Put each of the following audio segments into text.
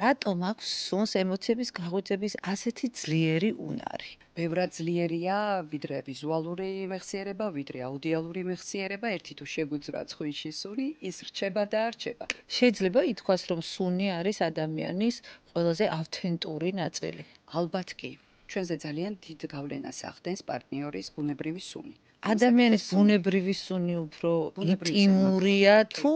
რატომ აქვს სუნს ემოციების გაღვიძების ასეთი ძლიერი უნარი? ბევრად ძლიერია ვიდრე ვიზუალური მეხსიერება, ვიდრე აუდიალური მეხსიერება, ერთი თუ შეგვიძრა ცხვიში სუნი, ის რჩება და რჩება. შეიძლება ითქვას, რომ სუნი არის ადამიანის ყველაზე ავთენტური ნაწილი. ალბათ კი. ჩვენზე ძალიან დიდ გავლენას ახდენს პარტნიორის ბუნებრივი სუნი. ადამიანის ბუნებრივი სუნი უფრო ინტიმურია თუ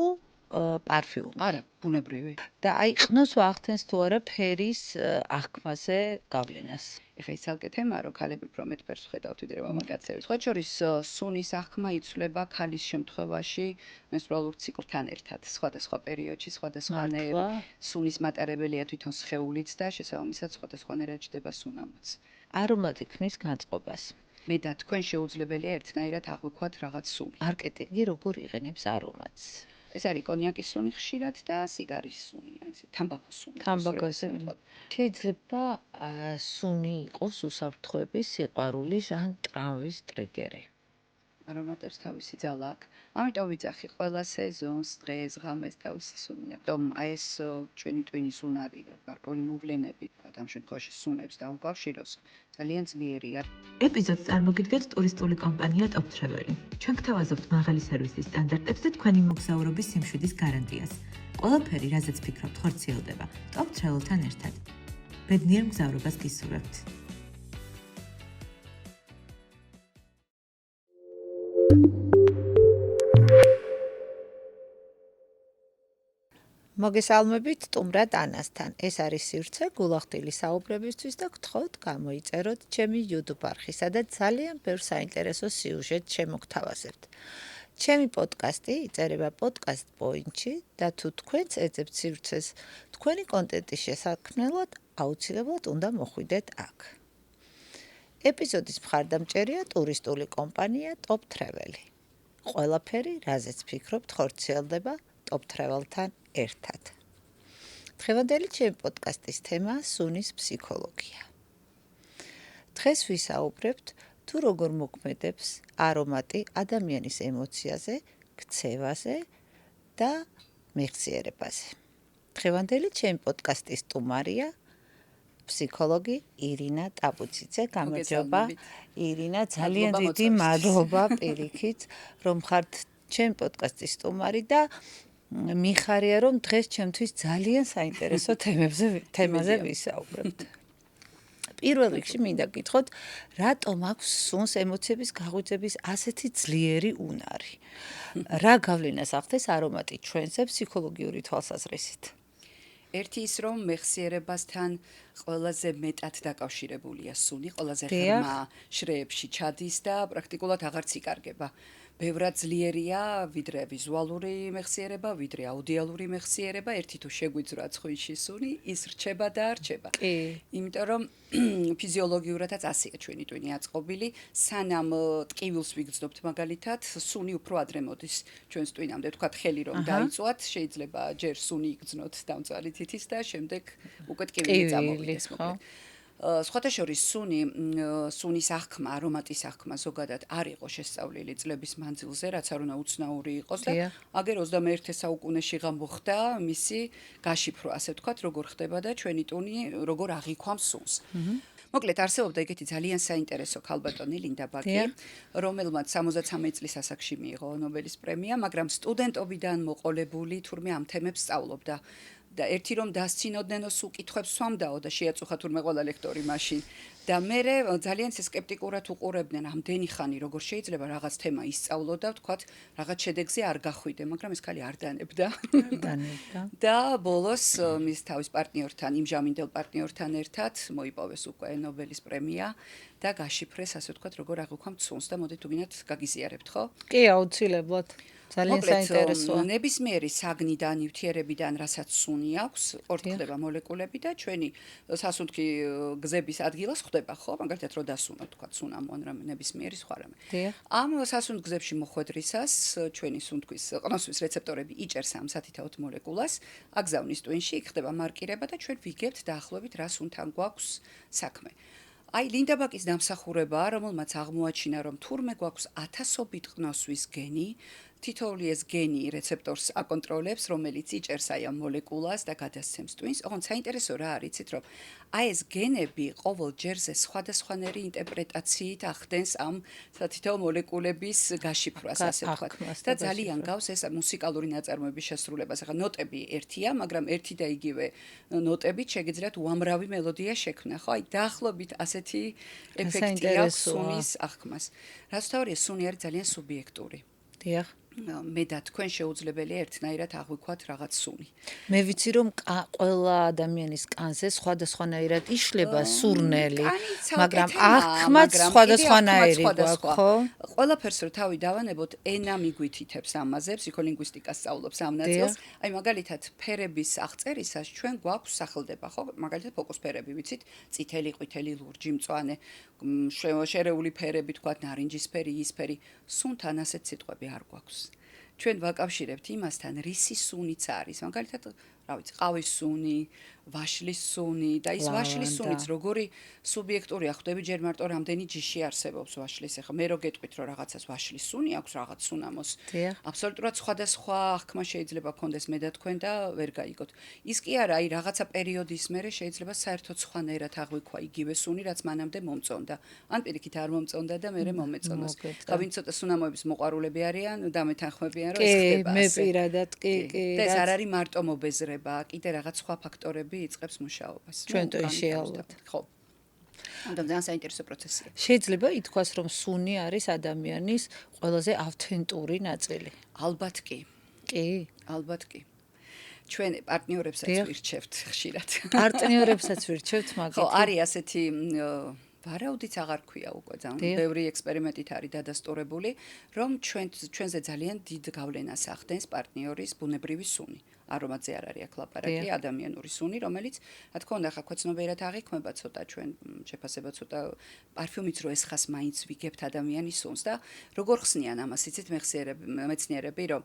პარფიუმი? არა, ბუნებრივი. და აი ყნოს ვახდენს თუ არა ფერის აღქმაზე გავლენას. ეხლა ის ალკე თემაა, რომ ქალები უფრო მეტ ფერს ხედავთ ვიდრე მამაკაცები. სხვა შორის სუნის აღქმა იცვლება ქალის შემთხვევაში მენსტრუალურ ციკლთან ერთად, სხვადასხვა პერიოდში, სხვადასხვანაირ სუნის მატარებელია თვითონ სხეულიც და შესაბამისად სხვადასხვანაირად ჯდება სუნამაც. არომატი ქმნის განწყობას. მე და თქვენ შეუძლებელია ერთნაირად აღვიქვათ რაღაც სუნი. მარკეტინგი როგორ იყენებს არომატს? ეს არის კონიაკის სუნი ხშირად და სიგარის სუნი, ესე თამბაქოს სუნი. თამბაქოს. შეიძლება სუნი იყოს უსაფრთხოების, სიყვარულის ან ტრავმის ტრიგერი. არომატებს თავისი ძალა აქვს. ამიტომ ვიძახი ყველა სეზონს, დღეს, ღამეს თავისი სუნი. ამიტომ აი ეს ჩვენი ტვინის უნარი, გარკვეული მოვლენებით, ამ შემთხვევაში სუნებს დაუკავშიროს, ძალიან ძლიერია. ეპიზოდს წარმოგიდგენთ ტურისტული კომპანია Top Travel. ჩვენ გთავაზობთ მაღალი სერვისის სტანდარტებს და თქვენი მოგზაურობის სიმშვიდის გარანტიას. ყველაფერი, რაზეც ფიქრობთ, ხორციელდება Top Travel-თან ერთად. ბედნიერ მგზავრობას გისურვებთ. მოგესალმებით სტუმრად ანასთან. ეს არის სივრცე გულახდილი საუბრებისთვის და გთხოვთ გამოიწეროთ ჩემი YouTube არხი, სადაც ძალიან ბევრ საინტერესო სიუჟეტს შემოგთავაზებთ. ჩემი პოდკასტი იწერება პოდკასტ პოინტში და თუ თქვენც ეძებთ სივრცეს თქვენი კონტენტის შესაქმნელად, აუცილებლად უნდა მოხვიდეთ აქ. ეპიზოდის მხარდამჭერია ტურისტული კომპანია Top Travel. ყველაფერი, რაზეც ფიქრობთ, ხორციელდება Top Travel-თან ერთად. დღევანდელი ჩემი პოდკასტის თემაა სუნის ფსიქოლოგია. დღეს ვისაუბრებთ თუ როგორ მოქმედებს არომატი ადამიანის ემოციაზე, ქცევაზე და მეხსიერებაზე. დღევანდელი ჩემი პოდკასტის სტუმარია ფსიქოლოგი ირინა ტაბუციძე. გამარჯობა ირინა, ძალიან დიდი მადლობა პირიქით, რომ ხართ ჩემი პოდკასტის სტუმარი და მიხარია, რომ დღეს ჩემთვის ძალიან საინტერესო თემაზე ვისაუბრებთ. პირველ რიგში მინდა გითხოთ, რატომ აქვს სუნს ემოციების გაღვიძების ასეთი ძლიერი უნარი? რა გავლენას ახდენს არომატი ჩვენზე ფსიქოლოგიური თვალსაზრისით? ერთი ის, რომ მეხსიერებასთან ყველაზე მეტად დაკავშირებულია სუნი, ყველაზე ღრმა შრეებში ჩადის და პრაქტიკულად აღარც იკარგება. ბევრად ძლიერია ვიდრე ვიზუალური მეხსიერება, ვიდრე აუდიალური მეხსიერება, ერთი თუ შეგვიძრა ცხვიში სუნი, ის რჩება და რჩება. კი. იმიტომ რომ ფიზიოლოგიურადაც ასეა ჩვენი ტვინი აწყობილი, სანამ ტკივილს ვიგრძნობთ მაგალითად, სუნი უფრო ადრე მოდის ჩვენს ტვინამდე. ვთქვათ, ხელი რომ დაიწვათ, შეიძლება ჯერ სუნი იგრძნოთ დამწვარი თითის და შემდეგ უკვე ტკივილი წამოვიდეს მოკლედ. სხვათა შორის სუნის აღქმა, არომატის აღქმა ზოგადად არ იყო შესწავლილი წლების მანძილზე, რაც არ უნდა უცნაური იყოს და აგერ 21 საუკუნეში გამოხდა მისი გაშიფრვა, ასე ვთქვათ, როგორ ხდება და ჩვენი ტუნი როგორ აღიქვამს სუნს. მოკლედ არსებობდა ეგეთი ძალიან საინტერესო ქალბატონი ლინდა ბაკი, რომელმაც 63 წლის ასაკში მიიღო ნობელის პრემია, მაგრამ სტუდენტობიდან მოყოლებული თურმე ამ თემებს სწავლობდა. და ერთი რომ დასცინოდნენ უკითხვებს სვამდაო და შეაწუხა თურმე ყველა ლექტორი მაშინ და მე ძალიან სკეპტიკურად უყურებდნენ ამდენი ხანი როგორ შეიძლება რაღაც თემა ისწავლო და ვთქვათ რაღაც შედეგზე არ გახვიდე, მაგრამ ეს ქალი არ დანებდა. და ბოლოს მის თავის პარტნიორთან, იმჟამინდელ პარტნიორთან ერთად მოიპოვეს უკვე ნობელის პრემია და გაშიფრეს, ასე ვთქვათ, როგორ აღიქვამთ სუნს და მოდით თუ გინდათ გაგიზიარებთ, ხო? კი, აუცილებლად. ძალიან საინტერესოა. ნებისმიერი საგნიდან, ნივთიერებიდან, რასაც სუნი აქვს, ორთქლდება მოლეკულები და ჩვენი სასუნთქი გზების ადგილას ხდება, ხო? მაგალითად, რო დასუნოთ, თქვა, სუნამო ან რამე ნებისმიერი სხვა რამე. ამ სასუნთ გზებში მოხვედრისას ჩვენი სუნთქვის ყნოსვის რეცეპტორები იჭერს ამ სათითაოდ მოლეკულას, აგზავნის ტვინში, იქ ხდება მარკირება და ჩვენ ვიგებთ დაახლოებით რა სუნთან გვაქვს საქმე. აი ლინდა ბაკის დამსახურებაა, რომელმაც აღმოაჩინა, რომ თურმე გვაქვს ათასობით ყნოსვის გენი თითოეული ეს გენი რეცეპტორს აკონტროლებს, რომელიც იჭერს აი ამ მოლეკულას და გადასცემს ტვინს. ოღონდ საინტერესო რა არის, იცით რომ აი ეს გენები ყოველ ჯერზე სხვადასხვანაირი ინტერპრეტაციით ახდენს ამ თითოეულ მოლეკულების გაშიფრვას, ასე ვთქვათ. და ძალიან გავს ეს მუსიკალური ნაწარმოების შესრულებას. ახლა ნოტები ერთია, მაგრამ ერთი და იგივე ნოტებით შეგიძლიათ უამრავი მელოდია შექმნა, ხო? აი დაახლოებით ასეთი ეფექტი აქვს სუნის აღქმას. რაც თავია, სუნი არის ძალიან სუბიექტური. დიახ. მე და თქვენ შეუძლებელია ერთნაირად აღვიქვათ რაღაც სუნი. მე ვიცი რომ ყველა ადამიანის კანზე სხვადასხვანაირად იშლება სურნელი, მაგრამ აღქმაც სხვადასხვანაირი გვაქვს, ხო? ყველაფერს რო თავი დავანებოთ, ენა მიგვითითებს ამაზებს, იქო ლინგვისტიკას სწავლობს ამ ნაწილს. აი მაგალითად, ფერების აღწერისას ჩვენ გვაქვს სახელდება, ხო? მაგალითად, ფოკუს ფერები, ვიცით? წითელი, ყვითელი, ლურჯი, მწვანე, შერეული ფერები, თქვათ, ნარინჯისფერი, იისფერი. სუნთან ასეთ სიტყვები არ გვაქვს. ჩვენ ვაკავშირებთ იმასთან, რისი სუნიც არის. მაგალითად, რა ვიცი, ყავის სუნი, ვაშლის სუნი და ის ვაშლის სუნიც როგორი სუბიექტურია, ხვდები ჯერ მარტო რამდენი ჯიში არსებობს ვაშლის. ახლა მე რო გეტყვით, რომ რაღაცას ვაშლის სუნი აქვს რაღაც სუნამოს. აბსოლუტურად სხვადასხვა აღქმა შეიძლება გქონდეს მე და თქვენ და ვერ გაიგოთ. ის კი არა, აი რაღაცა პერიოდის მერე შეიძლება საერთოდ სხვანაირად აღვიქვა იგივე სუნი, რაც მანამდე მომწონდა. ან პირიქით არ მომწონდა და მერე მომეწონოს. და ვინც ცოტა სუნამოების მოყვარულები არიან, დამეთანხმებიან, რომ ეს ხდება ასე. მე პირადად კი. და ეს არ არის მარტო მობეზრება, კიდე რაღაც სხვა ფაქტორები იწყებს მუშაობას. ჩვენ ტვინში ალბათ. ხო. ანუ ძალიან საინტერესო პროცესია. შეიძლება ითქვას, რომ სუნი არის ადამიანის ყველაზე ავთენტური ნაწილი. ალბათ კი. კი? ალბათ კი. ჩვენ პარტნიორებსაც ვირჩევთ ხშირად. პარტნიორებსაც ვირჩევთ, მაგრამ ხო, არის ასეთი ვარაუდიც აღარ ქვია უკვე ძალიან ბევრი ექსპერიმენტით არის დადასტურებული, რომ ჩვენზე ძალიან დიდ გავლენას ახდენს პარტნიორის ბუნებრივი სუნი. არომატზე არ არის აქ ლაპარაკი, ადამიანური სუნი, რომელიც, რა თქმა უნდა, ხა ქვეცნობიერად აღიქმება ცოტა ჩვენ შეფასება ცოტა პარფიუმიც რო ესხას მაინც ვიგებთ ადამიანის სუნს და როგორ ხსნიან ამას, იცით მეცნიერები, რომ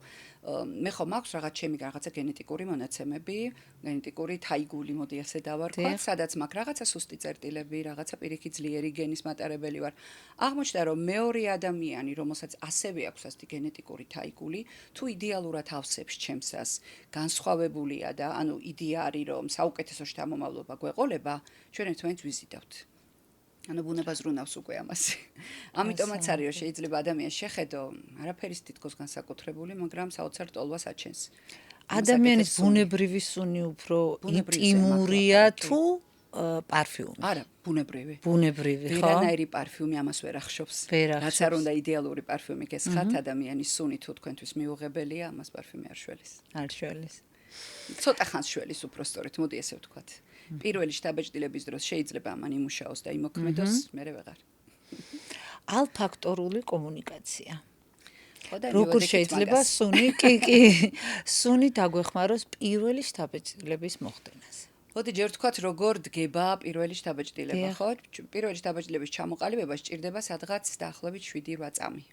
მე ხომ მაქვს რაღაც ჩემი რაღაცა გენეტიკური მონაცემები, გენეტიკური თაიგული, მოდი ასე დავარქვათ, სადაც მაქვს რაღაცა სუსტი წერტილები, რაღაცა პირიქით ძლიერი გენის მატარებელი ვარ. აღმოჩნდა, რომ მეორე ადამიანი, რომელსაც ასევე აქვს ასეთი გენეტიკური თაიგული, თუ იდეალურად ავსებს ჩემსას, განსხვავებულია და ანუ იდეა არის რომ საუკეთესო შთამომავლობა გვეყოლება, ჩვენ ერთმანეთს ვიზიდავთ. ანუ ბუნება ზრუნავს უკვე ამას. ამიტომაც არის რომ შეიძლება ადამიანს შეხედო, არაფერის თითქოს განსაკუთრებული, მაგრამ საოცარ ტოლვას აჩენს. ადამიანის ბუნებრივი სუნი უფრო ინტიმურია თუ პარფიუმი? არა, ბუნებრივი. ბუნებრივი, ხო? ვერანაირი პარფიუმი ამას ვერ ახშობს. რაც არ უნდა იდეალური პარფიუმი გესხათ, ადამიანის სუნი თუ თქვენთვის მიუღებელია, ამას პარფიუმი არ შველის. არ შველის. ცოტა ხანს შველის უფრო სწორედ, მოდი ესე ვთქვათ. პირველი შთაბეჭდილების დროს შეიძლება ამან იმუშაოს და იმოქმედოს, მერე ვეღარ. ალფაქტორული კომუნიკაცია. როგორ შეიძლება სუნი, კი, სუნი დაგვეხმაროს პირველი შთაბეჭდილების მოხდენაზე? მოდი ჯერ ვთქვათ, როგორ დგება პირველი შთაბეჭდილება, ხო? პირველი შთაბეჭდილების ჩამოყალიბება სჭირდება სადღაც დაახლოებით 7-8 წამი.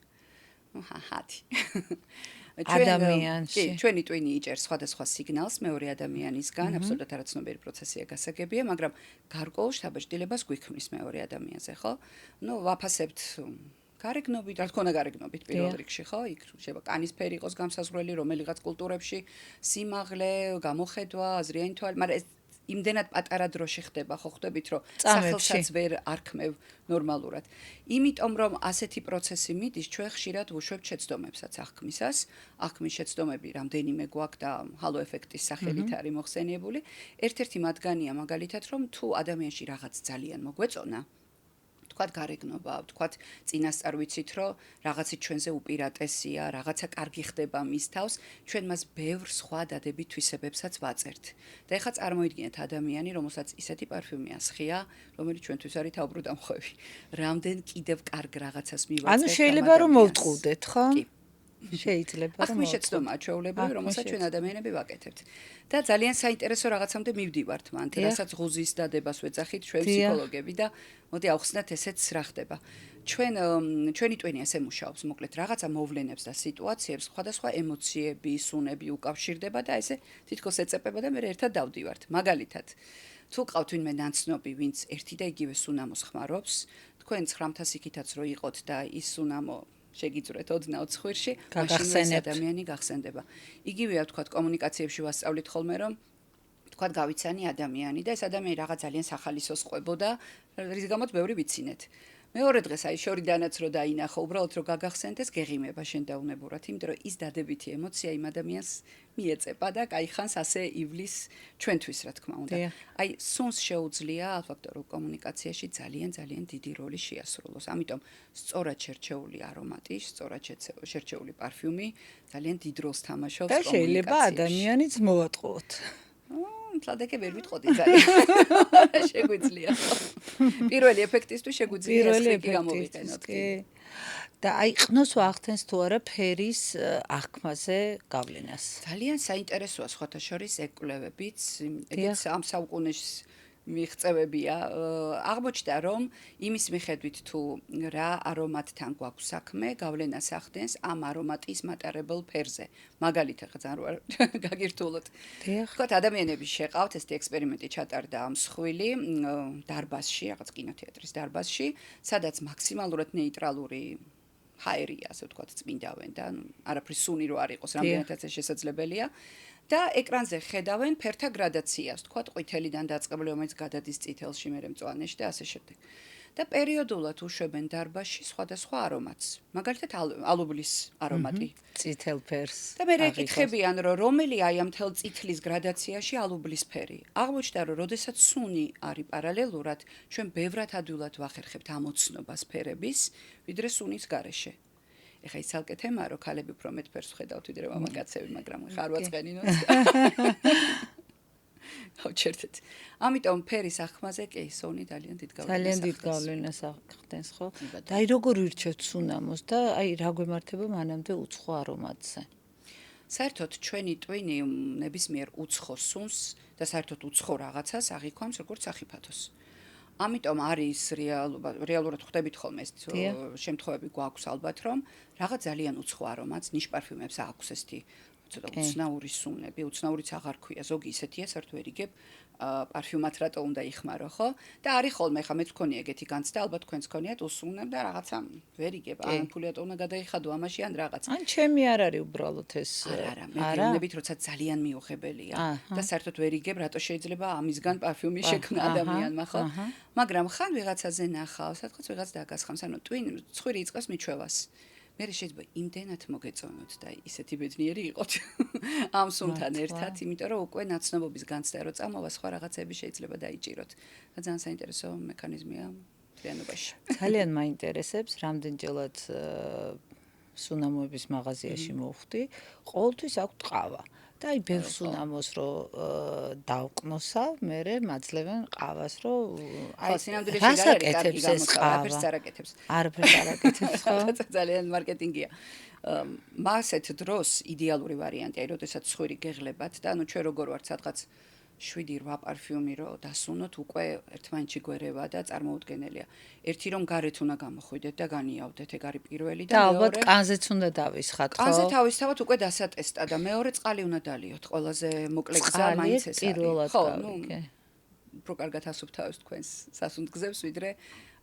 ჰათი. ადამიანში. ჩვენი ტვინი იჭერს სხვადასხვა სიგნალს მეორე ადამიანისგან, აბსოლუტურად არაცნობიერი პროცესია გასაგებია, მაგრამ გარკვეულ შთაბეჭდილებას გვიქმნის მეორე ადამიანზე, ხო? ნუ ვაფასებთ გარეგნობით, რა თქმა უნდა გარეგნობით პირველ რიგში, ხო? იქ შეიძლება კანისფერი იყოს გამსაზღვრელი, რომელიღაც კულტურებში სიმაღლე, გამოხედვა, აზრიანი თვალი, მაგრამ ეს იმდენად პატარა დროში ხდება, ხო ხვდებით, რომ სახელსაც ვერ არქმევ ნორმალურად. იმიტომ რომ ასეთი პროცესი მიდის, ჩვენ ხშირად ვუშვებთ შეცდომებსაც აღქმისას. აღქმის შეცდომები რამდენიმე გვაქვს და ჰალო ეფექტის სახელით არის მოხსენიებული. ერთ-ერთი მათგანია მაგალითად, რომ თუ ადამიანში რაღაც ძალიან მოგვეწონა, თქვათ გარეგნობა, თქვათ წინასწარ ვიცით, რომ რაღაცი ჩვენზე უპირატესია, რაღაცა კარგი ხდება მის თავს, ჩვენ მას ბევრ სხვა დადებით თვისებებსაც ვაწერთ. და ეხლა წარმოიდგინეთ ადამიანი, რომელსაც ისეთი პარფიუმი ასხია, რომელიც ჩვენთვის არის თავბრუდამხვევი. რამდენ კიდევ კარგ რაღაცას მივაწერთ. ანუ შეიძლება რომ მოვტყუდეთ, ხო? კი. შეიძლება რომ ახმის შეცდომაა ჩვეულებრივი, რომელსაც ჩვენ ადამიანები ვაკეთებთ. და ძალიან საინტერესო რაღაცამდე მივდივართ მანდ, რასაც ღუზის დადებას ვეძახით ჩვენ ფსიქოლოგები და მოდი ავხსნათ ესეც რა ხდება. ჩვენი ტვინი ასე მუშაობს, მოკლედ რაღაცა მოვლენებს და სიტუაციებს სხვადასხვა ემოციები, სუნები უკავშირდება და ესე თითქოს ეწებება და მე ერთად დავდივართ. მაგალითად, თუ ყავთ ვინმე ნაცნობი, ვინც ერთი და იგივე სუნამოს ხმარობს, თქვენ 900-ით რო იყოთ და ის სუნამო შეგიწვრეთ ოდნავ ცხვირში, გაგახსენებთ. ადამიანი გახსენდება. იგივეა თქვათ კომუნიკაციებში ვასწავლით ხოლმე რომ თქვათ გავიცანი ადამიანი და ეს ადამიანი რაღაც ძალიან სახალისოს ყვებოდა, რის გამოც ბევრი ვიცინეთ. მეორე დღეს აი შორიდანაც რო დაინახო, უბრალოდ რო გაგახსენდეს, გეღიმება შენ დაუნებურად, იმიტომ რომ ის დადებითი ემოცია იმ ადამიანს მიეწება და კაი ხანს ასე ივლის ჩვენთვის, რა თქმა უნდა. აი სუნს შეუძლია ალფაქტორულ კომუნიკაციაში ძალიან დიდი როლი შეასრულოს. ამიტომ სწორად შერჩეული არომატი, სწორად შერჩეული პარფიუმი ძალიან დიდ როლს თამაშობს კომუნიკაციაში. და შეიძლება ადამიანიც მოვატყუოთ. მწადეკე ვერ ვიტყოდი ძალიან. შეგვიძლია. პირველი ეფექტისთვის შეგვიძლია ეს გამოვიყენოთ. და აი ყნოს ვახდენს თუ არა ფერის აღქმაზე გავლენას. ძალიან საინტერესოა სხვათა შორის ეკვლევებიც, ეგეც ამ საუკუნეში მიღწევებია. აღმოჩნდა რომ იმის მიხედვით თუ რა არომატთან გვაქვს საქმე, გავლენას ახდენს ამ არომატის მატარებელ ფერზე. მაგალითად ხან რა გაგირთულოთ. თქვათ ადამიანები შეყავთ, ესეთი ექსპერიმენტი ჩატარდა ამ მსხვილი დარბაზში, რაღაც კინოთეატრის დარბაზში, სადაც მაქსიმალურად ნეიტრალური ჰაერია, ასე ვთქვათ, წმინდავენ და არაფრის სუნი რო არ იყოს, რამდენადაც ეს შესაძლებელია. და ეკრანზე ხედავენ ფერთა გრადაციას, თქვათ, ყვითელიდან დაწყებული, რომელიც გადადის წითელში, მერე მწვანეში და ასე შემდეგ. და პერიოდულად უშვებენ დარბაზში სხვადასხვა არომატს. მაგალითად, ალუბლის არომატი. წითელ ფერს. და მე ეკითხებიან, რომ რომელი აი ამ თელ წითლის გრადაციაში ალუბლის ფერი. აღმოჩნდა, რომ როდესაც სუნი არის პარალელურად, ჩვენ ბევრად ადვილად ვახერხებთ ამოცნობას ფერების, ვიდრე სუნის გარეშე. ეხა ის ალკე თემაა, რომ ქალები უფრო მეტ ფერს ხედავთ ვიდრე მამაკაცები, მაგრამ ხარ ვაწყენინოთ. გავჩერდეთ. ამიტომ ფერის აღქმაზე კი სუნი ძალიან დიდ გავლენას ახდენს. ძალიან დიდ გავლენას ახდენს, ხო? და აი როგორ ვირჩევთ სუნამოს და აი რა გვემართება მანამდე უცხო არომატზე? საერთოდ ჩვენი ტვინი ნებისმიერ უცხო სუნს და საერთოდ უცხო რაღაცას აღიქვამს როგორც სახიფათოს. ამიტომ არის რეალურად ხვდებით ხოლმე ეს შემთხვევები გვაქვს ალბათ რომ რაღაც ძალიან უცხო არომატს ნიშ პარფიუმებს აქვს ესეთი ცოტა უცნაური სუნები, უცნაურიც აღარ ქვია, ზოგი ისეთია, საერთოდ ვერ იგებ პარფიუმად რატო უნდა იხმარო, ხო? და არის ხოლმე, ხა მეც მქონია ეგეთი განცდა, ალბათ თქვენც გქონიათ, უსუნებ და რაღაცა ვერ იგებ, ან ფულიატო უნდა გადაიხადო ამაში ან რაღაც. ან ჩემი არ არის უბრალოდ ეს. არა, მე ვინებით, როცა ძალიან მიუღებელია და საერთოდ ვერ იგებ, რატო შეიძლება ამისგან პარფიუმი შექმნა ადამიანმა, ხო? მაგრამ ხან ვიღაცაზე ნახავს, სადღაც ვიღაც დაგასხამს, ანუ ტვინი ცხვირი იწყებს მიჩვევას. მე შეიძლება იმდენად მოგეწონოთ და ისეთი ბედნიერი იყოთ ამ სუნთან ერთად, იმიტომ რომ უკვე ნაცნობობის განცდა რო წამოვა სხვა რაღაცები შეიძლება დაიჭიროთ. და ძალიან საინტერესო მექანიზმია მთლიანობაში. ძალიან მაინტერესებს, რამდენჯერად სუნამოების მაღაზიაში მოვხვდი, ყოველთვის აქვს ყავა. და აი ბევრ სუნამოს რო დავყნოსავ, მერე მაძლევენ ყავას, რო აი რას აკეთებს ეს ყავა? არაფერს არ აკეთებს, ხო? ძალიან მარკეტინგია. მასეთ დროს იდეალური ვარიანტია, როდესაც ცხვირი გეღლებათ და ანუ ჩვენ როგორ ვართ სადღაც 7-8 პარფიუმი რო დასუნოთ, უკვე ერთმანეთში გვერევა და წარმოუდგენელია. ერთი რომ გარეთ უნდა გამოხვიდეთ და განიავდეთ, ეგ არის პირველი და მეორე. და ალბათ კანზეც უნდა დავისხათ, ხო? კანზე თავისთავად უკვე დასატესტა და მეორე წყალი უნდა დალიოთ. ყველაზე მოკლე გზა მაინც ეს არის. ხო, ნუ უფრო კარგად ასუფთავებს თქვენს სასუნთგზებს, ვიდრე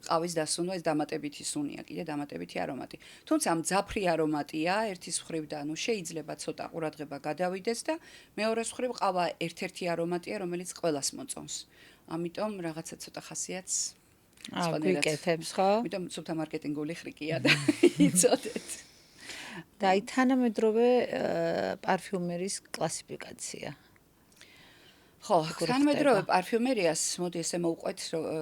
ყავის დასუნვა, ეს დამატებითი სუნია, კიდე დამატებითი არომატი. თუმცა ამ ძაფრი არომატია ერთის მხრივ და ანუ შეიძლება ცოტა ყურადღება გადავიდეს და მეორე მხრივ ყავა ერთ-ერთი არომატია, რომელიც ყველას მოწონს. ამიტომ რაღაცა ცოტა ხასიათს გვიკეთებს, ხო? ამიტომ სუფთა მარკეტინგული ხრიკია და იცოდეთ. და აი თანამედროვე პარფიუმერის კლასიფიკაცია. ხო, თანამედროვე პარფიუმერიას მოდი ესე მოვყვეთ,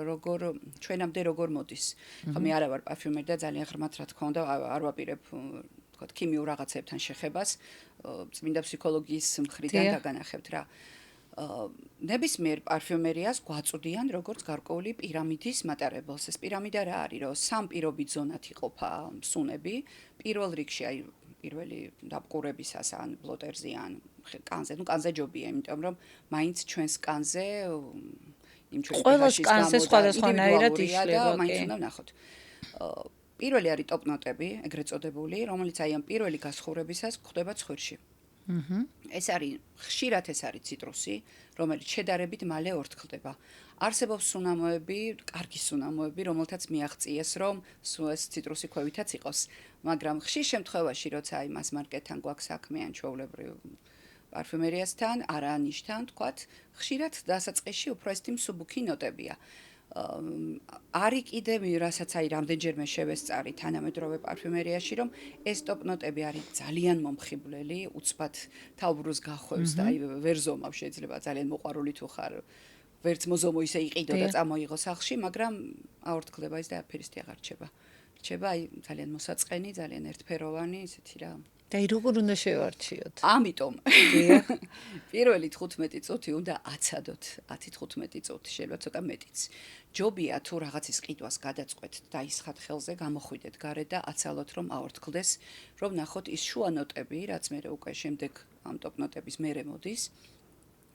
როგორ ჩვენამდე როგორ მოდის. ხო, მე არა ვარ პარფიუმერი და ძალიან ღრმად რა თქმა უნდა არ ვაპირებ, ვთქვათ, ქიმიურ რაღაცებთან შეხებას, წმინდა ფსიქოლოგიის მხრიდან დაგანახებთ რა. ნებისმიერ პარფიუმერიას გვაწვდიან როგორც გარკვეული პირამიდის მატარებელს. ეს პირამიდა რა არის, რომ სამ პირობით ზონად იყოფა სუნები. პირველ რიგში აი პირველი დაბყურებისას ან ბლოტერზე ან კანზე, ნუ კანზე ჯობია, იმიტომ რომ მაინც ჩვენს კანზე იმ ჩვენი ყველას კანზე სხვადასხვანაირად იშლება, მაინც უნდა ვნახოთ. პირველი არის ტოპ ნოტები, ეგრეთ წოდებული, რომელიც აი ამ პირველი გასხურებისას გვხვდება ცხვირში. ეს არის ხშირად ეს არის ციტრუსი, რომელიც შედარებით მალე ორთქლდება. არსებობს სუნამოები, კარგი სუნამოები, რომელთაც მიაღწიეს, რომ ეს ციტრუსი ქვევითაც იყოს, მაგრამ ხშირ შემთხვევაში, როცა აი მას მარკეტთან გვაქვს საქმე ან ჩვეულებრივ პარფიუმერიასთან, არანიშთან, თქვათ, ხშირად დასაწყისში უფრო ეს მსუბუქი ნოტებია. არის კიდევ რასაც აი რამდენჯერმე შევესწარი თანამედროვე პარფიუმერიაში, რომ ეს ტოპ ნოტები არის ძალიან მომხიბვლელი, უცბად თაუბროს გახვევს და აი ვერ ზომავ შეიძლება ძალიან მოყვარული თუ ხარ. ვერც მოზომო ისე იყიდო და წამოიღო სახლში, მაგრამ აორთქლდება ის და აფერისტი აღარ რჩება. რჩება აი ძალიან მოსაწყენი, ძალიან ერთფეროვანი, ისეთი რა. და როგორ უნდა შევარჩიოთ? ამიტომ პირველი 15 წუთი უნდა აცადოთ, 10-15 წუთი, შეიძლება ცოტა მეტიც. ჯობია თუ რაღაცის ყიდვას გადაწყვეთ, დაისხათ ხელზე, გამოხვიდეთ გარეთ და აცალოთ, რომ აორთქლდეს, რომ ნახოთ ის შუა ნოტები, რაც მე უკვე შემდეგ ამ ტოპ ნოტების მერე მოდის.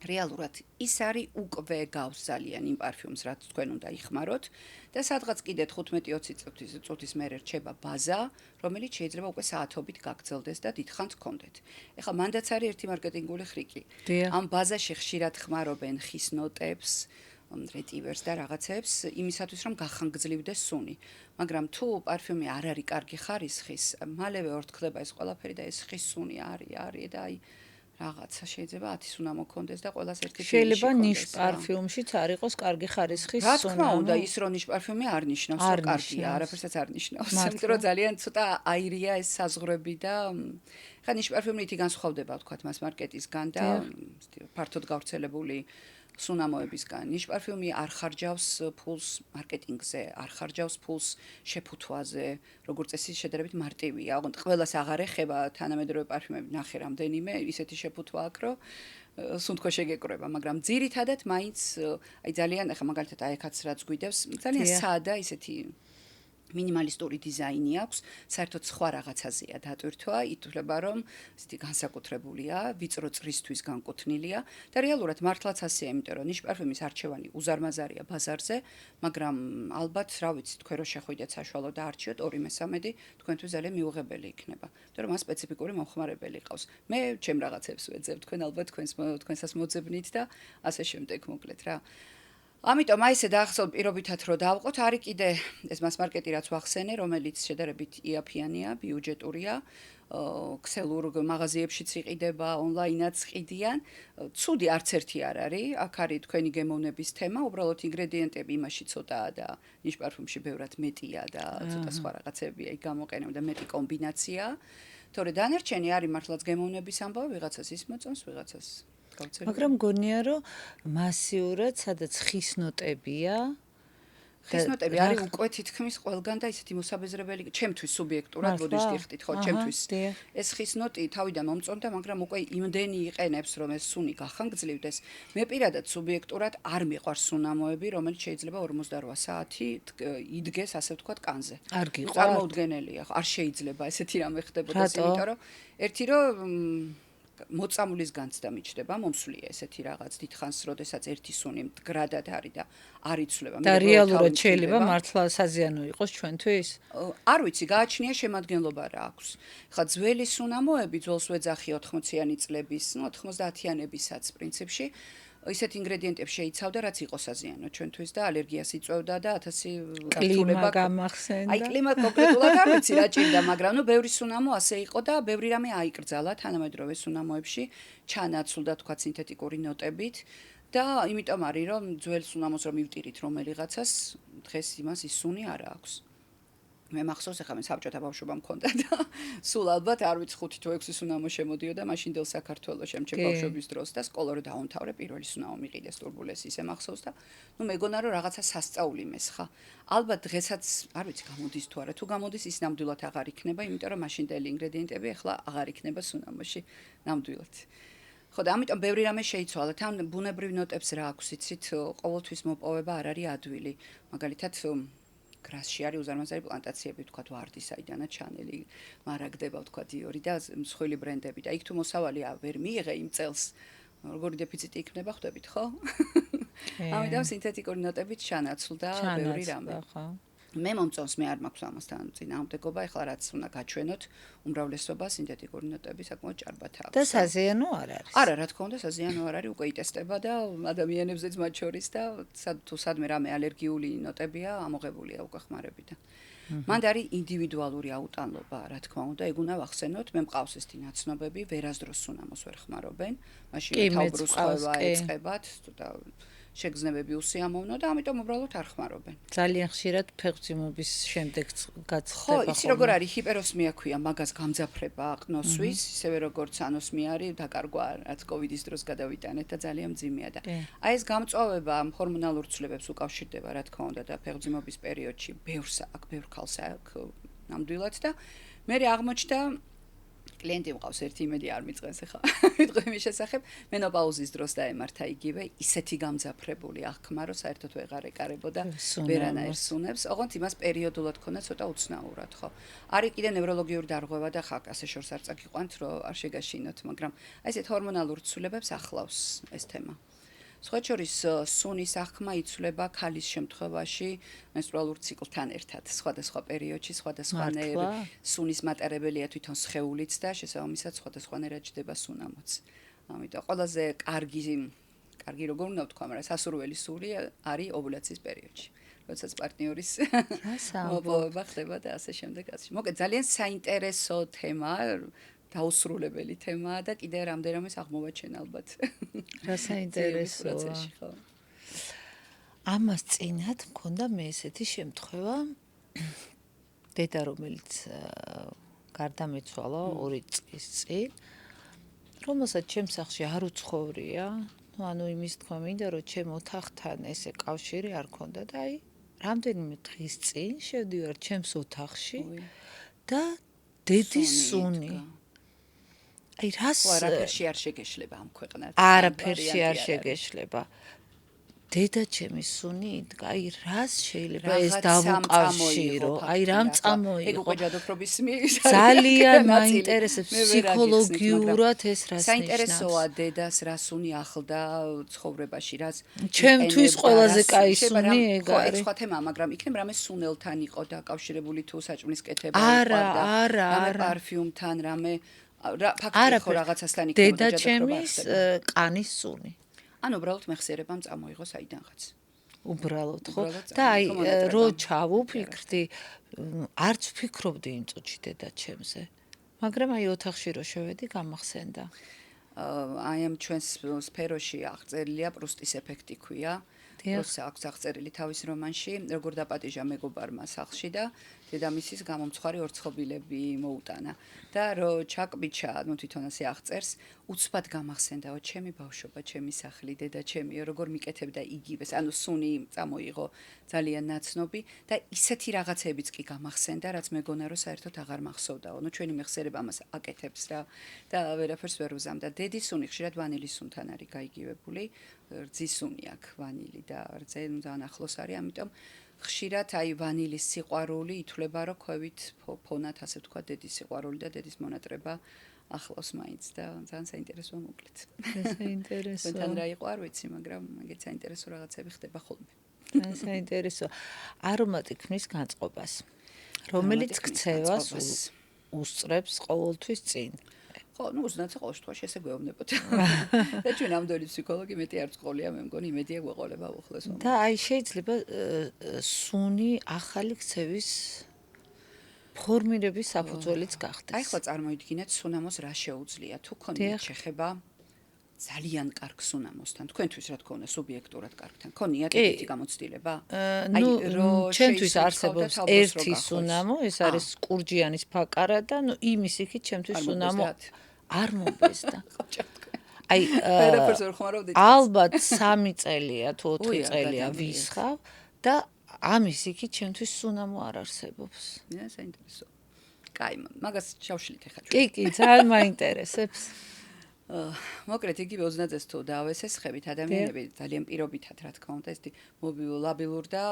რეალურად ის არის უკვე გავს ძალიან იმ პარფიუმს, რაც თქვენ უნდა იხმაროთ და სადღაც კიდე 15-20 წუთის მერე რჩება ბაზა, რომელიც შეიძლება უკვე საათობით გაგრძელდეს და დიდხანს გქონდეთ. ეხლა მანდაც არის ერთი მარკეტინგული ხრიკი. ამ ბაზაში ხშირად ხმარობენ ხის ნოტებს, რეტივერს და რაღაცებს იმისათვის, რომ გახანგრძლივდეს სუნი. მაგრამ თუ პარფიუმი არ არის კარგი ხარისხის, მალევე ორთქლდება ეს ყველაფერი და ეს ხის სუნი არის და აი რაღაცა შეიძლება 10 სუნამო გქონდეს და ყველას ერთი ფილში. შეიძლება ნიშ პარფიუმშიც არ იყოს კარგი ხარისხის სუნამო. რა თქმა უნდა, ის რო ნიშ პარფიუმი არ ნიშნავს, რომ კარგია, არაფერსაც არ ნიშნავს. იმიტომ რომ ძალიან ცოტა აირია ეს საზღვრები და ხა ნიშ პარფიუმი ითი განსხვავდება, ვთქვათ, მას მარკეტისგან და ფართოდ გავრცელებული სუნამოებისგან. ნიშ პარფიუმი არ ხარჯავს ფულს მარკეტინგზე, არ ხარჯავს ფულს შეფუთვაზე, როგორც წესი შედარებით მარტივია. ოღონდ ყველას აღარ ეხება თანამედროვე პარფიუმები, ნახე რამდენიმე ისეთი შეფუთვა აქვს, რომ სუნთქვა შეგეკრება, მაგრამ ძირითადად მაინც აი ძალიან ახლა მაგალითად აი აკაც რაც გვიდევს, ძალიან საადა ისეთი მინიმალისტური დიზაინი აქვს, საერთოდ სხვა რაღაცაზეა დატვირთვა, ითვლება რომ ისეთი განსაკუთრებულია, ვიწრო წრისთვის განკუთვნილია და რეალურად მართლაც ასეა, იმიტომ რომ ნიშ პარფიუმის არჩევანი უზარმაზარია ბაზარზე, მაგრამ ალბათ, რა ვიცი, თქვენ რო შეხვიდეთ საშუალო და არჩიოთ 2/3 თქვენთვის ძალიან მიუღებელი იქნება, იმიტომ რომ მას სპეციფიკური მომხმარებელი ყავს. მე ჩემ რაღაცებს ვეძებ, თქვენ ალბათ თქვენსაც მოძებნით და ასე შემდეგ მოკლედ რა. ამიტომ აი ესე დაახსოვთ პირობითად რო დავყოთ, არის კიდე ეს მას მარკეტი რაც ვახსენე, რომელიც შედარებით იაფიანია, ბიუჯეტურია, ქსელურ მაღაზიებშიც იყიდება, ონლაინაც ყიდიან. ცუდი არც ერთი არ არის, აქ არის თქვენი გემოვნების თემა, უბრალოდ ინგრედიენტები იმაში ცოტაა და ნიშ პარფიუმში ბევრად მეტია და ცოტა სხვა რაღაცებია იქ გამოყენება და მეტი კომბინაცია. თორე დანარჩენი არის მართლაც გემოვნების ამბავი, ვიღაცას ის მოწონს, ვიღაცას მაგრამ გონია რომ მასიურად სადაც ხის ნოტებია ხის ნოტები არის უკვე თითქმის ყველგან და ისეთი მოსაბეზრებელი ჩემთვის სუბიექტურად ბოდიშტი ხდით ხო ჩემთვის ეს ხის ნოტი თავიდან მომწონდა მაგრამ უკვე იმდენი იყენებს რომ ეს სუნი გახანგრძლივდეს მე პირადად სუბიექტურად არ მიყვარს სუნამოები რომელიც შეიძლება 48 საათი იდგეს ასე ვთქვათ კანზე არ გიყვარს წარმოუდგენელია არ შეიძლება ესეთი რამე ხდებოდეს იმიტომ რომ ერთი რომ მოწამვლის განცდა მიჩნდება, მომსვლია ესეთი რაღაც დიდხანს, როდესაც ერთი სუნი მდგრადად არის და არ იცვლება. და რეალურად შეიძლება მართლა საზიანო იყოს ჩვენთვის? არ ვიცი, გააჩნია შემადგენლობა რა აქვს. ხა ძველი სუნამოები, ძველს ვეძახი 80-იანი წლების, 90-იანებისაც პრინციპში ისეთ ინგრედიენტებს შეიცავდა, რაც იყო საზიანო ჩვენთვის და ალერგიას იწვევდა და 1000 კლიმატ გამახსენდა. აი კლიმატ კონკრეტულად არ ვიცი რა ჭირდა, მაგრამ ნუ ბევრი სუნამო ასე იყო და ბევრი რამე აიკრძალა თანამედროვე სუნამოებში, ჩანაცვლდა თქვა სინთეტიკური ნოტებით და იმიტომ არის რომ ძველ სუნამოს რომ მივტირით რომელიღაცას, დღეს იმას ის სუნი არ აქვს. მე მახსოვს ახლა მე საბჭოთა ბავშვობა მქონდა და სულ ალბათ არ ვიცი 5 თუ 6 სუნამო შემოდიოდა მაშინდელ საქართველოში ჩემ ბავშვობის დროს და სკოლა რო დაუნთავრე პირველი სუნამო მიყიდეს ტურბულენსი ისე მახსოვს და ნუ მეგონა რომ რაღაცა სასწაული მესხა ალბათ დღესაც არ ვიცი გამოდის თუ არა თუ გამოდის ის ნამდვილად აღარ იქნება იმიტომ რომ მაშინდელი ინგრედიენტები ახლა აღარ იქნება სუნამოში ნამდვილად ხო და ამიტომ ბევრი რამე შეიცვალა თან ბუნებრივ ნოტებს რა აქვს იცით ყოველთვის მოპოვება არ არის ადვილი მაგალითად გრასში არის უზარმაზარი პლანტაციები, თქვათ ვარდისაიდანაც ჩანელი, მარაგდება, თქვათ დიორი და მსხვილი ბრენდები და იქ თუ მოსავალია ვერ მიიღე იმ წელს, როგორი დეფიციტი იქნება, ხვდებით, ხო? ამიტომ სინთეტიკური ნოტებით ჩანაცვლდა ბევრი რამე. მე მომწონს მე არ მაქვს ამასთან წინააღმდეგობა, ეხლა რაც უნდა გაჩვენოთ, უმრავლესობა სინთეტიკური ნოტები საკმაოდ ჭარბად აქვს. და საზიანო არ არის. არა, რა თქმა უნდა, საზიანო არ არის, უკვე იტესტება და ადამიანებზეც მათ შორის და თუ სადმე რამე ალერგიული ნოტებია, ამოღებულია უკვე ხმარებიდან. მანდ არის ინდივიდუალური აუტანლობა, რა თქმა უნდა, ეგ უნდა ვახსენოთ, მე მყავს ეს ნაცნობები, ვერასდროს სუნამოს ვერ ხმარობენ, მაშინ თავბრუსხვევა ეწყებათ და შეგრძნებები უსიამოვნო და ამიტომ უბრალოდ არ ხმარობენ. ძალიან ხშირად ფეხმძიმობის შემდეგ გაცხდება. ხო, იცი როგორ არის, ჰიპეროსმია ქვია, მაგას გამძაფრება ყნოსვის, ისევე როგორც ანოსმია არის, დაკარგვა, რაც კოვიდის დროს გადავიტანეთ და ძალიან მძიმეა და აი ეს გამწვავება ჰორმონალურ ცვლილებებს უკავშირდება, რა თქმა უნდა და ფეხმძიმობის პერიოდში ბევრ ქალს აქვს ნამდვილად და მე აღმოჩნდა კლიენტი მყავს ერთი იმედი არ მიწყენს ახლა ვიტყვი მის შესახებ მენოპაუზის დროს დაემართა იგივე ისეთი გამძაფრებული აღქმა რომ საერთოდ ვეღარ ეკარებოდა ვერანაირ სუნებს ოღონდ იმას პერიოდულად ქონდა ცოტა უცნაურად ხო არის კიდე ნევროლოგიური დარღვევა და ხა ასე შორს არ წაგიყვანთ რომ არ შეგაშინოთ მაგრამ აი ესეთ ჰორმონალურ ცვლილებებს ახლავს ეს თემა სხვა შორის სუნის აღქმა იცვლება ქალის შემთხვევაში მენსტრუალურ ციკლთან ერთად სხვადასხვა პერიოდში სხვადასხვანაირი სუნის მატარებელია თვითონ სხეულიც და შესაბამისად სხვადასხვანაირად ჯდება სუნამოც. ამიტომ ყველაზე კარგი როგორ უნდა ვთქვა, მაგრამ სასურველი სული არის ოვულაციის პერიოდში. როდესაც პარტნიორის მოპოვება ხდება და ასე შემდეგ. მოკლედ ძალიან საინტერესო თემა დაუსრულებელი თემაა და კიდე რამდენიმეს აღმოვაჩენ ალბათ. რა საინტერესოა. ამას წინათ მქონდა მე ესეთი შემთხვევა. დედა რომელიც გარდამეცვალა 2 წლის წინ, რომელსაც ჩემს სახლში არ უცხოვრია, ანუ იმის თქმა მინდა რომ ჩემ ოთახთან ესე კავშირი არ ქონდა და აი რამდენიმე დღის წინ შევდივარ ჩემს ოთახში და დედის სუნი აი რას არაფერში არ შეგეშლება ამ ქვეყნად არაფერში არ შეგეშლება დედა ჩემი სუნი იდგა აი რას შეიძლება ეს დავუკავშირო აი რამ წამოიღო ეგ უკვე ჯადოქრობის ძალიან მაინტერესებს ფსიქოლოგიურად ეს რას ნიშნავს საინტერესოა დედას რა სუნი ახლდა ცხოვრებაში რაც ჩემთვის ყველაზე კაი სუნი ეგ ხო არის ეს სხვა თემაა მაგრამ იქნებ რამე სუნელთან იყო დაკავშირებული თუ საჭმლის კეთება არა პარფიუმთან რამე ფაქტი ხო რაღაცასთან იქნება დედა ჩემის კანის სუნი ანუ უბრალოდ მეხსიერებამ წამოიღო საიდანღაც. უბრალოდ ხო? და აი რო ჩავუფიქრდი, არც ვფიქრობდი იმ წუთში დედა ჩემზე. მაგრამ აი ოთახში რო შევედი, გამახსენდა. აი ამ ჩვენს სფეროში აღწერილია პრუსტის ეფექტი ქვია. პრუსტს აქვს აღწერილი თავის რომანში, როგორ დაპატიჟა მეგობარმა სახლში და დედამისის გამომცხარი ორცხობილები მოუტანა და რო ჩაკბიჩა, ну თვითონ ასე აღწერს, უცბად გამახსენდაო ჩემი ბავშვობა, ჩემი სახლი, დედა ჩემიო, როგორ მიკეთებდა იგივეს, ანუ სუნი წამოიღო ძალიან ნაცნობი და ისეთი რაღაცებიც კი გამახსენდა, რაც მეგონა რომ საერთოდ აღარ მახსოვდაო. ну ჩვენი მეხსიერება ამას აკეთებს რა და ვერაფერს ვერ უზამდა. დედის სუნი ხშირად ვანილის სუნთან არის გაიგივებული, რძის სუნი აქვს ვანილი და რძე ძალიან ახლოს არის, ამიტომ ხშირად აი ვანილის სიყვარული ითვლება რომ ქვევით ფონად ასე ვთქვა დედის სიყვარული და დედის მონატრება ახლოს მაინც და ძალიან საინტერესოა მოკლედ. საინტერესო. თან რა იყო არ ვიცი, მაგრამ ეგეც საინტერესო რაღაცები ხდება ხოლმე. საინტერესო. არომატი ქმნის განწყობას, რომელიც ქცევას უსწრებს ყოველთვის წინ. ხო, ну, უზნაცა ყოველ შემთხვევაში ესე გვეუბნებოდა. და ჩვენ ამდენი ფსიქოლოგი მეტი არ წყოლია, მე მგონი იმედია გვეყოლება უხლეს. და აი შეიძლება სუნი ახალი ქცევის ფორმირების საფუძველიც გახდეს. აი ხო წარმოიდგინეთ სუნამოს რა შეუძლია. თუ ქონიათ შეხება ძალიან კარგ სუნამოსთან, თქვენთვის რა თქმა უნდა სუბიექტურად კარგთან. ქონიათ ეგეთი გამოცდილება? აი ჩემთვის არსებობს ერთი სუნამო, ეს არის კურჯიანის ფაკარა და ნუ იმის იქით ჩემთვის სუნამო არ მომბეზდა. აი ალბათ 3 წელია თუ 4 წელია ვისხავ და ამის იქით ჩემთვის სუნამო არ არსებობს. ნე საინტერესო. კაი, მაგას შავშლით ეხა ჩვენ. კი, ძალიან მაინტერესებს. მოკლედ იგივე 30-ს თუ დავესეს ხებით ადამიანები ძალიან პირობითად რა თქმა უნდა ეს ლაბილურ და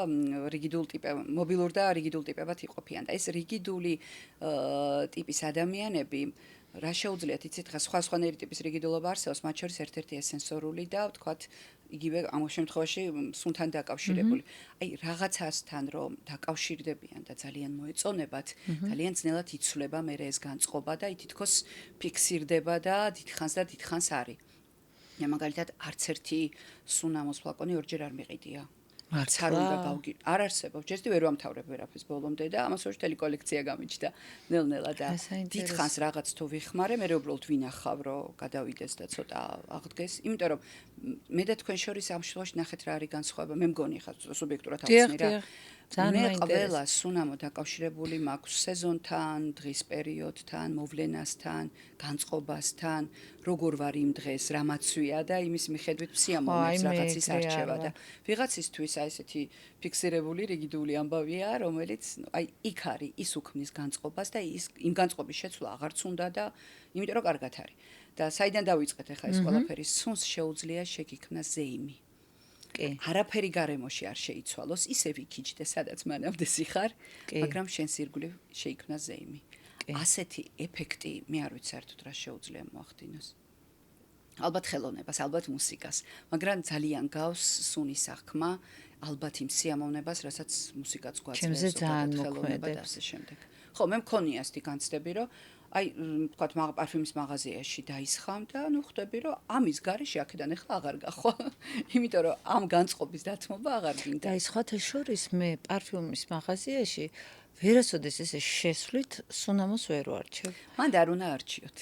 რიგიდულ ტიპებად იყოფიან და ეს რიგიდული ტიპის ადამიანები რა შეუძლიათ იცით ხა სხვანაირი ტიპის რიგიდულობა არსებობს მათ შორის ერთ-ერთი ესენსორული და ვთქვათ იგივე ამ შემთხვევაში სუნთან დაკავშირებული. აი რაღაცასთან რომ დაკავშირდებიან და ძალიან მოეწონებათ, ძალიან ძნელად იცვლება მე ეს განწყობა და თითქოს ფიქსირდება და დიდხანს არის. მე მაგალითად არც ერთი სუნამოს ფლაკონი ორჯერ არ მიყიდია. არც არ უნდა გავგი. არ არსებობს. ჯერჯერობით ვერ ვამთავრებ ვერაფერს ბოლომდე და ამას ორი ტელი კოლექცია გამიჩნდა. ნელ-ნელა და დიდხანს რაღაც თუ ვიხმარე, მე უბრალოდ ვინახავ, რომ გადავიდეს და ცოტა აღდგეს. იმიტომ რომ მე და თქვენ შორის ამ შემთხვევაში ნახეთ რა არის განსხვავება. მე მგონი ხა სუბიექტურად ავხსნი რა. მე ყველა სუნამო დაკავშირებული მაქვს სეზონთან, დღის პერიოდთან, მოვლენასთან, განწყობასთან, როგორ ვარ იმ დღეს, რა მაცვია და იმის მიხედვით სიამოვნებს რაღაცის არჩევა და ვიღაცისთვის აი ესეთი ფიქსირებული რიგიდული ამბავია, რომელიც აი იქ არის, ის უქმნის განწყობას და იმ განწყობის შეცვლა აღარც უნდა და იმიტომ რომ კარგად არის. და საიდან დავიწყეთ ახლა ეს ყველაფერი? სუნს შეუძლია შეგიქმნა ზეიმი. არაფერი გარემოში არ შეიცვალოს, ისევ იქიჩდე, სადაც მანამდე სიხარ, მაგრამ შენს ირგვლივ შეიქმნა ზეიმი. ასეთი ეფექტი მე არ ვიცი საერთოდ რა შეუძლია მოახდინოს. ალბათ ხელოვნებას, ალბათ მუსიკას, მაგრამ ძალიან გავს სუნის აღქმა, ალბათ იმ სიამოვნებას, რასაც მუსიკაც გვაძლევს, ხელოვნება და ასე შემდეგ. ხო, მე მქონია ასეთი განცდები, რომ აი, თქვათ, პარფიუმის მაღაზიაში დაისხამ და ნუ ხვდები, რომ ამის გარეშე აქედან ახლა აღარ გახვა. იმიტომ რომ ამ განწყობის დათმობა აღარ გინდა. და სხვათა შორის მე პარფიუმის მაღაზიაში ვერასოდეს ესე შესვლით სუნამოს ვერ ვარჩევ. მანდ არ უნდა არჩიოთ.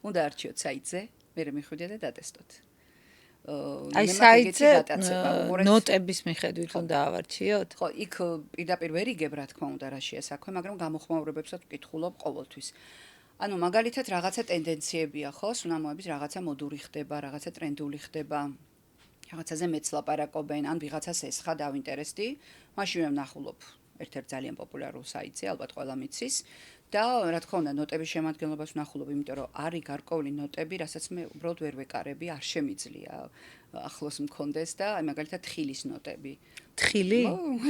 უნდა არჩიოთ საიტზე, მე მიხვიდე და დატესტოთ. აი საიტზე ნოტების მიხედვით უნდა ავარჩიოთ? ხო, იქ პირდაპირ ვერ იგებ რა თქმა უნდა რა შეა საქმე, მაგრამ გამოხმაურებებსაც ვკითხულობ ყოველთვის. ანუ მაგალითად რაღაცა ტენდენციებია ხო, სუნამოების რაღაცა მოდური ხდება, რაღაცა ტრენდული ხდება. რაღაცაზე მეც ლაპარაკობენ, ან ვიღაცას ესხა დავინტერესდი, მაშინ მე ვნახულობ ერთ-ერთ ძალიან პოპულარულ საიტზე, ალბათ ყველა მიცის და რა თქმა უნდა ნოტების შემადგენლობას ვნახულობ, იმიტომ რომ არის გარკვეული ნოტები, რასაც მე უბრალოდ ვერ ვეკარები, არ შემიძლია ახლოს მქონდეს და აი მაგალითად თხილის ნოტები. თხილი?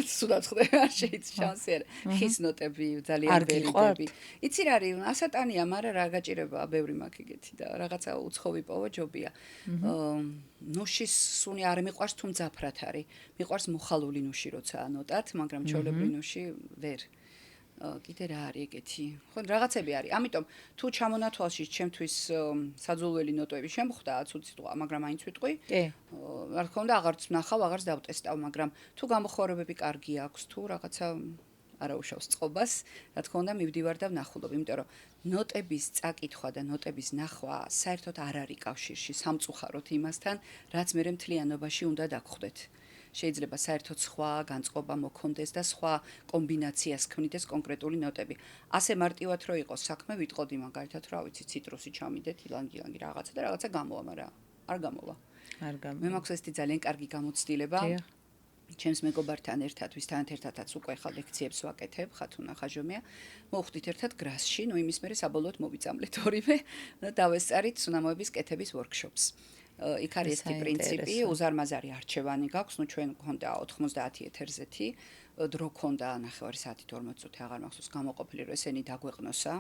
სულად ხდება, არ შეიძლება შანსი არა. ხის ნოტები ძალიან ვერიდები. იცი რა არის, ასატანია, მაგრამ რა გაჭირება, ბევრი მაქვს ეგეთი და რაღაცა უცხოვი პოვა ჯობია. ნუშის სუნი არ მიყვარს, თუ მძაფრად არის. მიყვარს მოხალული ნუში, როცაა ნოტად, მაგრამ ჩვეულებრივი ნუში ვერ. კიდე რა არის ეგეთი? ხო, რაღაცები არის. ამიტომ თუ ჩამონათვალში ჩემთვის საძულველი ნოტები შემხვდა, ცუდ-ცუდ, მაგრამ მაინც ვიტყვი. რა თქმა უნდა, აღარც ვნახავ, აღარც დავტესტავ, მაგრამ თუ გამოხმაურებები კარგი აქვს, თუ რაღაცა არაუშავს წყობას, რა თქმა უნდა, მივდივარ და ვნახულობ, იმიტომ რომ ნოტების წაკითხვა და ნოტების ნახვა საერთოდ არ არის კავშირში სამწუხაროდ იმასთან, რაც მე მთლიანობაში უნდა დაგხვდეთ. შეიძლება საერთოდ სხვა განწყობა მოქონდეს და სხვა კომბინაციას ქმნიდეს კონკრეტული ნოტები. ასე მარტივად რო იყოს საქმე, ვიტყოდი მაგალითად, რა ვიცი, ციტრუსი ჩამიდეთ, ილანგი-ილანგი რაღაცა და რაღაცა გამოვა, მაგრამ არ გამოვა. არ გამოვა. მე მაქვს ესეთი ძალიან კარგი გამოცდილება. ჩემს მეგობართან ერთად, ვისთან ერთადაც უკვე ხა ლექციებს ვაკეთებ, ხათუნა ხაჟომია. მოვხვდით ერთად გრასში, ნუ იმის მერე საბოლოოდ მოვიწამლეთ ორივე და დავესწარით სუნამოების კეთების ვორქშოპს. იქ არის ესეთი პრინციპი, უზარმაზარი არჩევანი გაქვს, ნუ ჩვენ გვქონდა 90 ეთერზეთი, დრო ქონდა 9 საათით 40 წუთი, აღარ მახსოვს გამოყოფილი, რომ ესენი დაგვეყნოსა.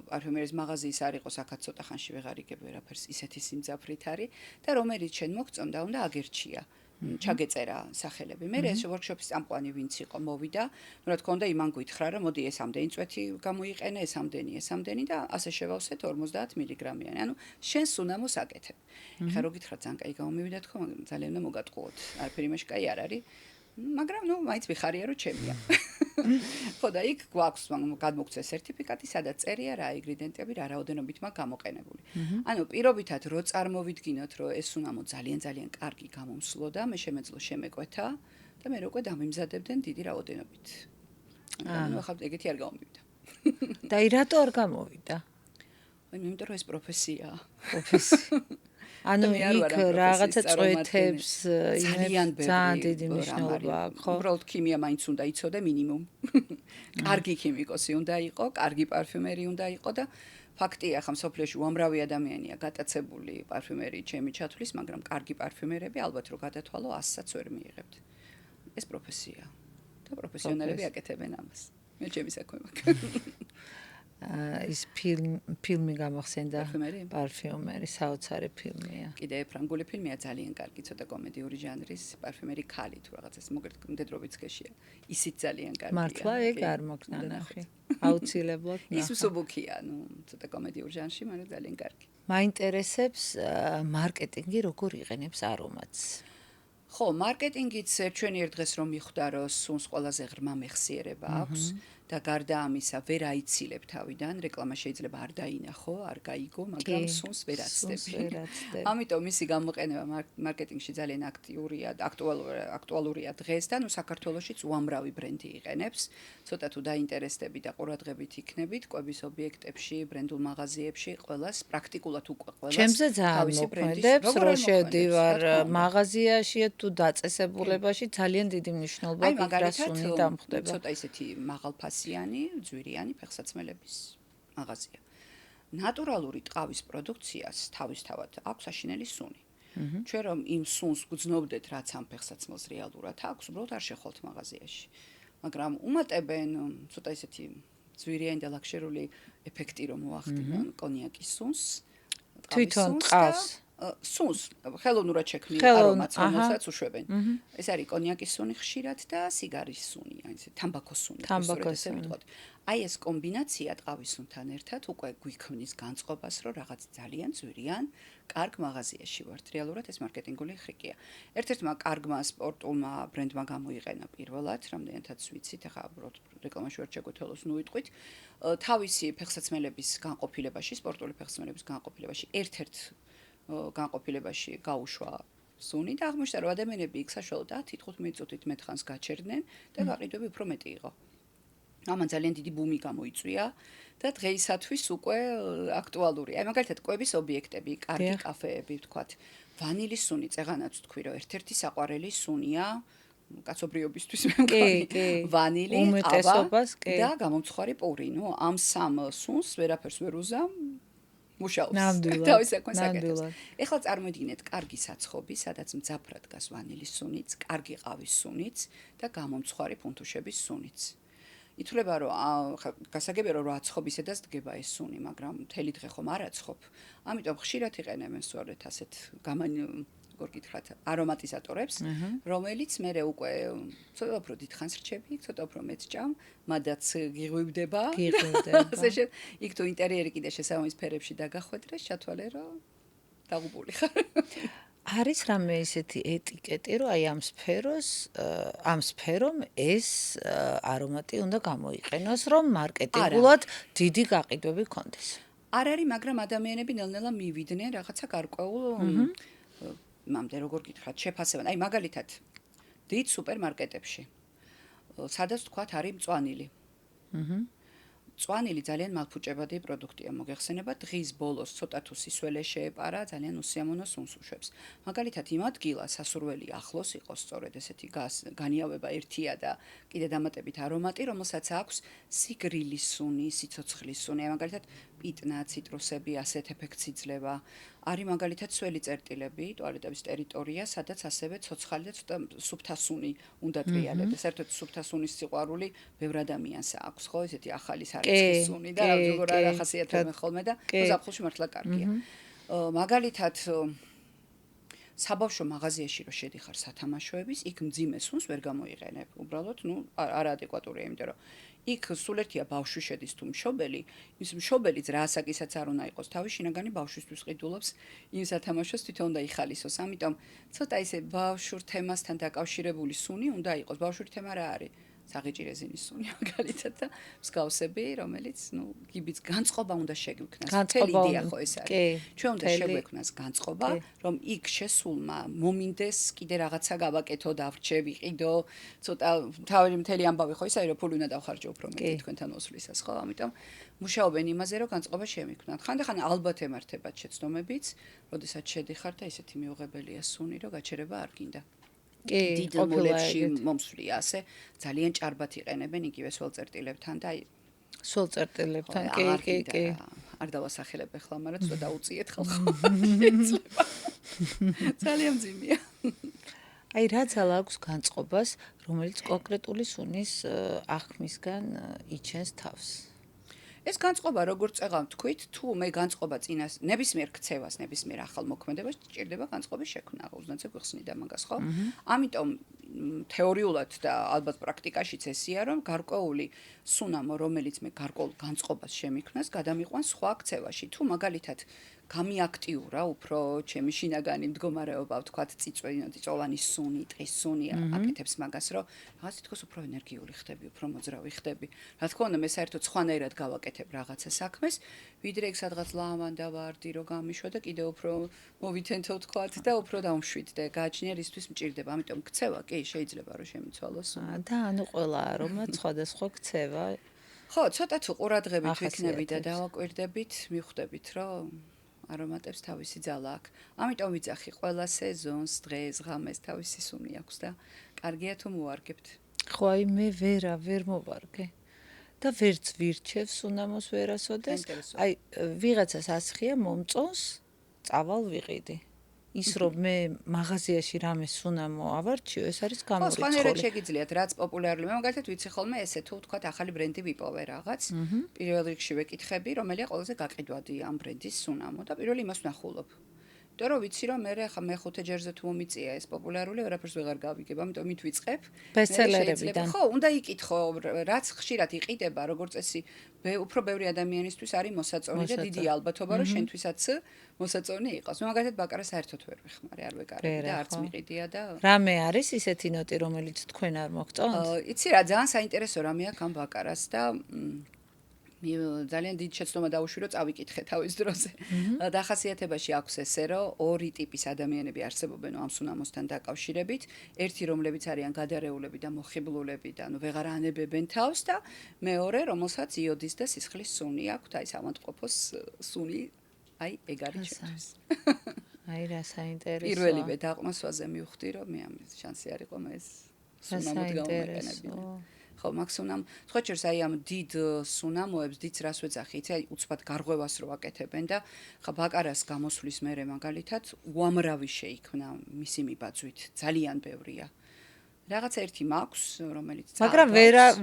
პარფიუმერიის მაღაზიის არ იყოს, აქაც ცოტა ხანში ვეღარ იგებ ვერაფერს, ისეთი სიმძაფრით არის და რომელიც შენ მოგწონდა, უნდა აგერჩია. ჩაგეწერა სახელები. მე ეს ვორქშოპის წამყვანი ვინც იყო, მოვიდა. რა თქმა უნდა, იმან გითხრა, რომ მოდი ეს ამდენი წვეთი გამოიყენე, ეს ამდენი და ასე შევავსეთ 50 მილიგრამიანი. ანუ შენ სუნამოს აკეთებ. ეხლა რო გითხრა, ძალიან კაი გამომივიდა თქო, მაგრამ ძალიან უნდა მოგატყუოთ. არაფერი იმაში კაი არ არის. მაგრამ ნუ მაინც ვიხარია, რომ ჩემია. ხო და იქ გვაქვს გადმოგცეს სერტიფიკატი, სადაც წერია რა ინგრედიენტები, რა რაოდენობით მაქვს გამოყენებული. ანუ პირობითად რო წარმოვიდგინოთ, რომ ეს სუნამო ძალიან კარგი გამომსვლო და მე შემეძლო შემეკვეთა და მე უკვე დამიმზადებდნენ დიდი რაოდენობით. ანუ ახლა ეგეთი არ გამომივიდა. და რატო არ გამოვიდა? აი, იმიტომ რომ ეს პროფესიაა. ანუ იქ რაღაცა წვეთებს იმებს ძალიან დიდი მნიშვნელობა აქვს, ხო? უბრალოდ ქიმია მაინც უნდა იცოდე მინიმუმ. კარგი ქიმიკოსი უნდა იყო, კარგი პარფიუმერი უნდა იყო და ფაქტია, ხა მსოფლიოში უამრავი ადამიანია გატაცებული პარფიუმერი ჩემი ჩათვლის, მაგრამ კარგი პარფიუმერები ალბათ რო გადათვალო 100-საც ვერ მიიღებთ. ეს პროფესია და პროფესიონალები აკეთებენ ამას. მე ჩემი საქმე მაქვს. ის ფილმი გამახსენდა პარფიუმერი? პარფიუმერი საოცარი ფილმია. კიდე ფრანგული ფილმია ძალიან კარგი, ცოტა კომედიური ჟანრის, პარფიუმერი ქალი თუ რაღაცას მოგერდრობიც გეშია. ისიც ძალიან კარგია. მართლა ეგ არ მოგნა ნახე. აუცილებლად ის მსუბუქია, ცოტა კომედიურ ჟანრში, მაგრამ ძალიან კარგი. მაინტერესებს მარკეტინგი როგორ იყენებს არომატს. ხო, მარკეტინგიც ჩვენი ერთ დღეს რომ მიხვდა, რომ სუნს ყველაზე ღრმა მეხსიერება აქვს და გარდა ამისა ვერ აიცილებ თავიდან, რეკლამა შეიძლება არ დაინახო, არ გაიგო, მაგრამ სუნს ვერ აცდები. ამიტომ მისი გამოყენება მარკეტინგში ძალიან აქტიურია და აქტუალურია დღეს და საქართველოშიც უამრავი ბრენდი იყენებს. ცოტა თუ დაინტერესდები და ყურადღებით იქნებით, კვების ობიექტებში, ბრენდულ მაღაზიებში, ყველას პრაქტიკულად უკვე ყველას ჩემზე ძალიან მოქმედებს, რომ შევდივარ მაღაზიაში თუ დაწესებულებაში ძალიან დიდი მნიშვნელობა აქვს რა სუნი დამხვდება. ცოტა ისეთი მაღალფასიანი, ძვირიანი ფეხსაცმელების მაღაზია. ნატურალური ტყავის პროდუქციას თავისთავად აქვს აშინელი სუნი. ჩვენ რომ იმ სუნს გძნობდეთ, რაც ამ ფეხსაცმელს რეალურად აქვს, უბრალოდ არ შეხვალთ მაღაზიაში. მაგრამ უმატებენ ცოტა ისეთი ძვირიანი და ლაქშერული ეფექტი რომ მოახდინონ კონიაკის სუნს. თვითონ ტყავს სუნს ხელოვნურად შექმნილ არომატს, რომელსაც უშვებენ. ეს არის კონიაკის სუნი ხშირად და სიგარის სუნი, აი ესე თამბაქოს სუნი. აი ეს კომბინაცია ტყავის სუნთან ერთად უკვე გვიქმნის განწყობას, რომ რაღაც ძალიან ძვირიან, კარგ მაღაზიაში ვართ. რეალურად ეს მარკეტინგული ხრიკია. ერთ-ერთმა კარგმა სპორტულმა ბრენდმა გამოიყენა პირველად, რამდენადაც ვიცით, ახლა უბრალოდ რეკლამაში ვერ შეგვეთელოს, ვიტყვით. თავისი ფეხსაცმელების განყოფილებაში, სპორტული ფეხსაცმელების განყოფილებაში ერთ-ერთ განყოფილებაში გაუშვა სუნი და აღმოჩნდა, რომ ადამიანები იქ საშუალოდ 10-15 წუთით მეტხანს გაჩერდნენ და გაყიდვები უფრო მეტი იყო. ამან ძალიან დიდი ბუმი გამოიწვია და დღეისათვის უკვე აქტუალურია. აი მაგალითად, კვების ობიექტები, კარგი კაფეები, ვთქვათ, ვანილის სუნი, წეღანაც თქვი, რომ ერთ-ერთი საყვარელი სუნია კაცობრიობისთვის მე მგონი. ვანილი, ყავა და გამომცხვარი პური. ამ სამ სუნს ვერაფერს ვერ უზამ. მუშაობს. ნამდვილად. ეხლა წარმოიდგინეთ კარგი საცხობი, სადაც მძაფრად დგას ვანილის სუნიც, კარგი ყავის სუნიც და გამომცხვარი ფუნთუშების სუნიც. ითვლება, რომ გასაგებია, რომ აცხობისედაც დგება ეს სუნი, მაგრამ მთელი დღე ხომ არ აცხობ. ამიტომ ხშირად იყენებენ სწორედ ასეთ როგორ გითხრათ, არომატიზატორებს, რომელიც მე უკვე ცოტა უფრო დიდხანს რჩები, ცოტა უფრო მეც ჭამ, მადაც გიღვივდება. იქ თუ ინტერიერი კიდე შესაბამის ფერებში დაგახვედრეს, ჩათვალე, რომ დაღუპული ხარ. არის რამე ისეთი ეტიკეტი, რომ აი ამ სფერომ ეს არომატი უნდა გამოიყენოს, რომ მარკეტინგულად დიდი გაყიდვები ქონდეს. არ არის, მაგრამ ადამიანები ნელ-ნელა მივიდნენ რაღაცა გარკვეულ მამდე როგორ გითხრათ, შეფასებან. აი მაგალითად, დიდ სუპერმარკეტებში, სადაც თქვათ არის მწვანილი. მწვანილი ძალიან მალფუჭებადი პროდუქტია, მოგეხსენება, დღის ბოლოს ცოტა თუ სისველე შეეპარა, ძალიან უსიამოვნო სუნს უშვებს. მაგალითად, იმ ადგილას სასურველი ახლოს იყოს სწორედ ესეთი განიავება ერთია და კიდე დამატებით არომატი, რომელსაც აქვს სიგრილის სუნი, სიცოცხლის სუნი, მაგალითად, პიტნა, ციტრუსები, ასეთ ეფექტს იძლევა. არის მაგალითად სველი წერტილები, ტუალეტების ტერიტორია, სადაც ასევე ცოცხალი და ცოტა სუფთასუნი უნდა ტრიალებდეს. საერთოდ სუფთასუნის სიყვარული ბევრ ადამიანს აქვს, ხო, ესეთი ახალი სარეცხის სუნი და როგორ არ ახასიათებენ ხოლმე და ზაფხულში მართლა კარგია. მაგალითად საბავშვო მაღაზიაში რო შედიხარ სათამაშოების, იქ მძიმე სუნს ვერ გამოიყენებ. უბრალოდ, არაადეკვატურია, იმიტომ რომ იქ სულ ერთია ბავშვი შედის თუ მშობელი, ის მშობელიც რა ასაკისაც არ უნდა იყოს, თავის შინაგანი ბავშვისთვის ყიდულობს იმ სათამაშოს თვითონ უნდა იხალისოს. ამიტომ ცოტა ისე ბავშვურ თემასთან დაკავშირებული სუნი უნდა იყოს. ბავშვური თემა რა არის? საღიჭი რეზინის სუნი მაგალითად და მსგავსები, რომელიც, გიბიც განწყობა უნდა შეგვიქმნას. მთელი იდეა ხო ეს არის. ჩვენ უნდა შეგვექმნას განწყობა, რომ იქ შესულმა მომინდეს კიდე რაღაცა გავაკეთო, დავრჩე, ვიყიდო, ცოტა თავი მთელი ამბავი ხო ის არის, რომ ფული უნდა დავხარჯო უფრო მეტი თქვენთან მოსვლისას, ხო? ამიტომ მუშაობენ იმაზე, რომ განწყობა შევიქმნათ. ხანდახან ალბათ ემართებათ შეცდომებიც, როდესაც შედიხარ და ისეთი მიუღებელია სუნი, რომ გაჩერება არ გინდა. დიდ მოლებში მომსვლია ასე ძალიან ჭარბად იყენებენ იგივე სველწერტილებთან და აი სველწერტილებთან კი არ დავასახელებ ახლა მაგრამ ცოტა უწიეთ ხალხო შეიძლება ძალიან ძიმია აი რა ძალა აქვს განწყობას რომელიც კონკრეტული სუნის აღქმისგან იჩენს თავს ეს განწყობა როგორც წეღავ თქვით, თუ მე განწყობა წინას ნებისმიერ ქცევას, ნებისმიერ ახალ მოქმედებას ჭირდება განწყობის შექმნა, უზნაძე გვიხსნიდა მაგას, ხო? ამიტომ თეორიულად და ალბათ პრაქტიკაშიც ესია, რომ გარკვეული სუნამო, რომელიც მე გარკვეულ განწყობას შემიქმნას, გადამიყვანს სხვა ქცევაში. თუ მაგალითად გამიაქტიურა უფრო ჩემი შინაგანი მდგომარეობა, ვთქვათ, წიწვოვანი სუნი, ტყის სუნი აკეთებს მაგას, რომ რაღაც თითქოს უფრო ენერგიული ხდები, უფრო მოძრავი ხდები. რა თქმა უნდა, მე საერთოდ სხვანაირად გავაკეთებ რაღაცა საქმეს, ვიდრე ეგ სადღაც ლავანდა ვარდი, რომ გამიშვა და კიდევ უფრო მოვითენთო ვთქვათ და უფრო დავმშვიდდე. გააჩნია რისთვის მჭირდება, ამიტომ ქცევა კი შეიძლება რომ შემიცვალოს. და ანუ ყველა არომატ სხვადასხვა ქცევა. ხო, ცოტა თუ ყურადღებით ვიქნები და დავაკვირდებით, მივხვდებით, რომ არომატებს თავისი ძალა აქვს. ამიტომ ვიძახი ყველა სეზონს, დღეს, ღამეს თავისი სუნი აქვს და კარგია თუ მოვარგებთ. ხო, აი მე ვერ მოვარგე. და ვერც ვირჩევ სუნამოს ვერასოდეს. აი ვიღაცას ასხია მომწონს, წავალ ვიყიდი. ის რომ მე მაღაზიაში რამე სუნამო ავარჩიო, ეს არის გამორიცხული. ხო, სხვანაირად შეგიძლიათ, რაც პოპულარული. მე მაგალითად ვიცი ხოლმე ესე თუ ვთქვათ ახალი ბრენდი ვიპოვე რაღაც. პირველ რიგში ვეკითხები, რომელია ყველაზე გაყიდვადი ამ ბრენდის სუნამო და პირველი იმას ვნახულობ. იმიტომ რომ ვიცი რომ მე ხა მეხუთე ჯერზე თუ მომიწია ეს პოპულარული, ვერაფერს ვეღარ გავიგებ, ამიტომ მით ვიწყებ. ბესტსელერებიდან. ხო, უნდა იკითხო, რაც ხშირად იყიდება, როგორც წესი, უფრო ბევრი ადამიანისთვის არის მოსაწონი და დიდი ალბათობა რომ შენთვისაც მოსაწონი იყოს. მე მაგალითად ბაკარას საერთოდ ვერ ვიხმარე, არ ვეკარები და არც მიყიდია და რამე არის ისეთი ნოტი, რომელიც თქვენ არ მოგწონთ? იცი რა, ძალიან საინტერესო რამე აქვს ამ ბაკარას და ძალიან დიდ შეცდომა დაუშვი რომ წავიკითხე თავის დროზე. დახასიათებაში აქვს ესე, რომ ორი ტიპის ადამიანები არსებობენ ამ სუნამოსთან დაკავშირებით. ერთი, რომლებიც არიან გადარეულები და მოხიბლულები და ანუ ვეღარ ანებებენ თავს და მეორე, რომელსაც იოდის და სისხლის სუნი აქვს, აი სამანტყოფოს სუნი, აი ეგ არის ჩემთვის. აი რა საინტერესოა. პირველივე დაყმასვაზე მივხვდი, რომ მე ამ შანსი არ იყო მე ეს სუნამოდ გამომეყენებინა. ხო, მაქსიმუმ სხვა შორს აი ამ დიდ სუნამოებს დიდს რას ვეძახი, იცი, აი უცბად გარღვევას რო აკეთებენ და ხა ბაკარას გამოსვლის მერე მაგალითად უამრავი შეიქმნა მისი მიბაძვით, ძალიან ბევრია. რაღაც ერთი მაქვს, რომელიც მაგრამ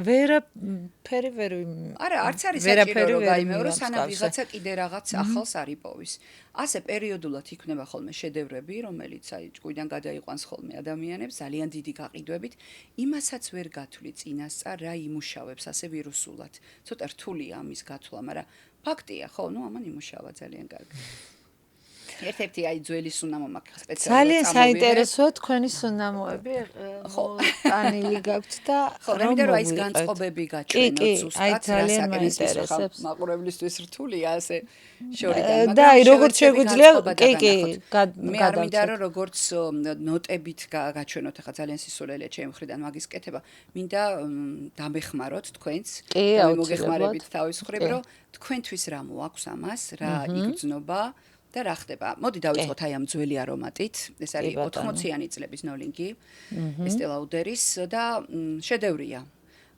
ვერაფერი ვერ არა, არც არის საჭირო რომ გაიმეორო, სანამ ვიღაცა კიდე რაღაც ახალს არ იპოვის. ასე პერიოდულად იქნება ხოლმე შედევრები, რომელიც აი ჭკუიდან გადაიყვანს ხოლმე ადამიანებს ძალიან დიდი გაყიდვებით, იმასაც ვერ გათვლი წინასწარ რა იმუშავებს ასე ვირუსულად. ცოტა რთულია ამის გათვლა, მაგრამ ფაქტია, ხო, ნუ ამან იმუშავა ძალიან კარგად. ერთ-ერთი აი ძველი სუნამო მაქვს სპეციალურად. ძალიან საინტერესოა თქვენი სუნამოები, ხო, ტანილი გაქვთ და ხო, მე რომ აი ეს განწყობები გაჩვენოთ ზუსტად, ძალიან მაინტერესებს. მაყურებლისთვის რთულია ასე შორიდან, და აი როგორც შეგვიძლია, კი, მე არ მინდა რომ როგორც ნოტებით გაჩვენოთ, ახლა ძალიან სისულელია ჩემი მხრიდან მაგის კეთება, მინდა დამეხმაროთ თქვენც და მოგეხმარებით თავის მხრივ, რომ თქვენთვის რა მოაქვს ამას, რა იგრძნობა და რა ხდება? მოდი დავიწყოთ აი ამ ძველი არომატით. ეს არის 80-იანი წლების ნოლინგი, ესტე ლაუდერის და შედევრია.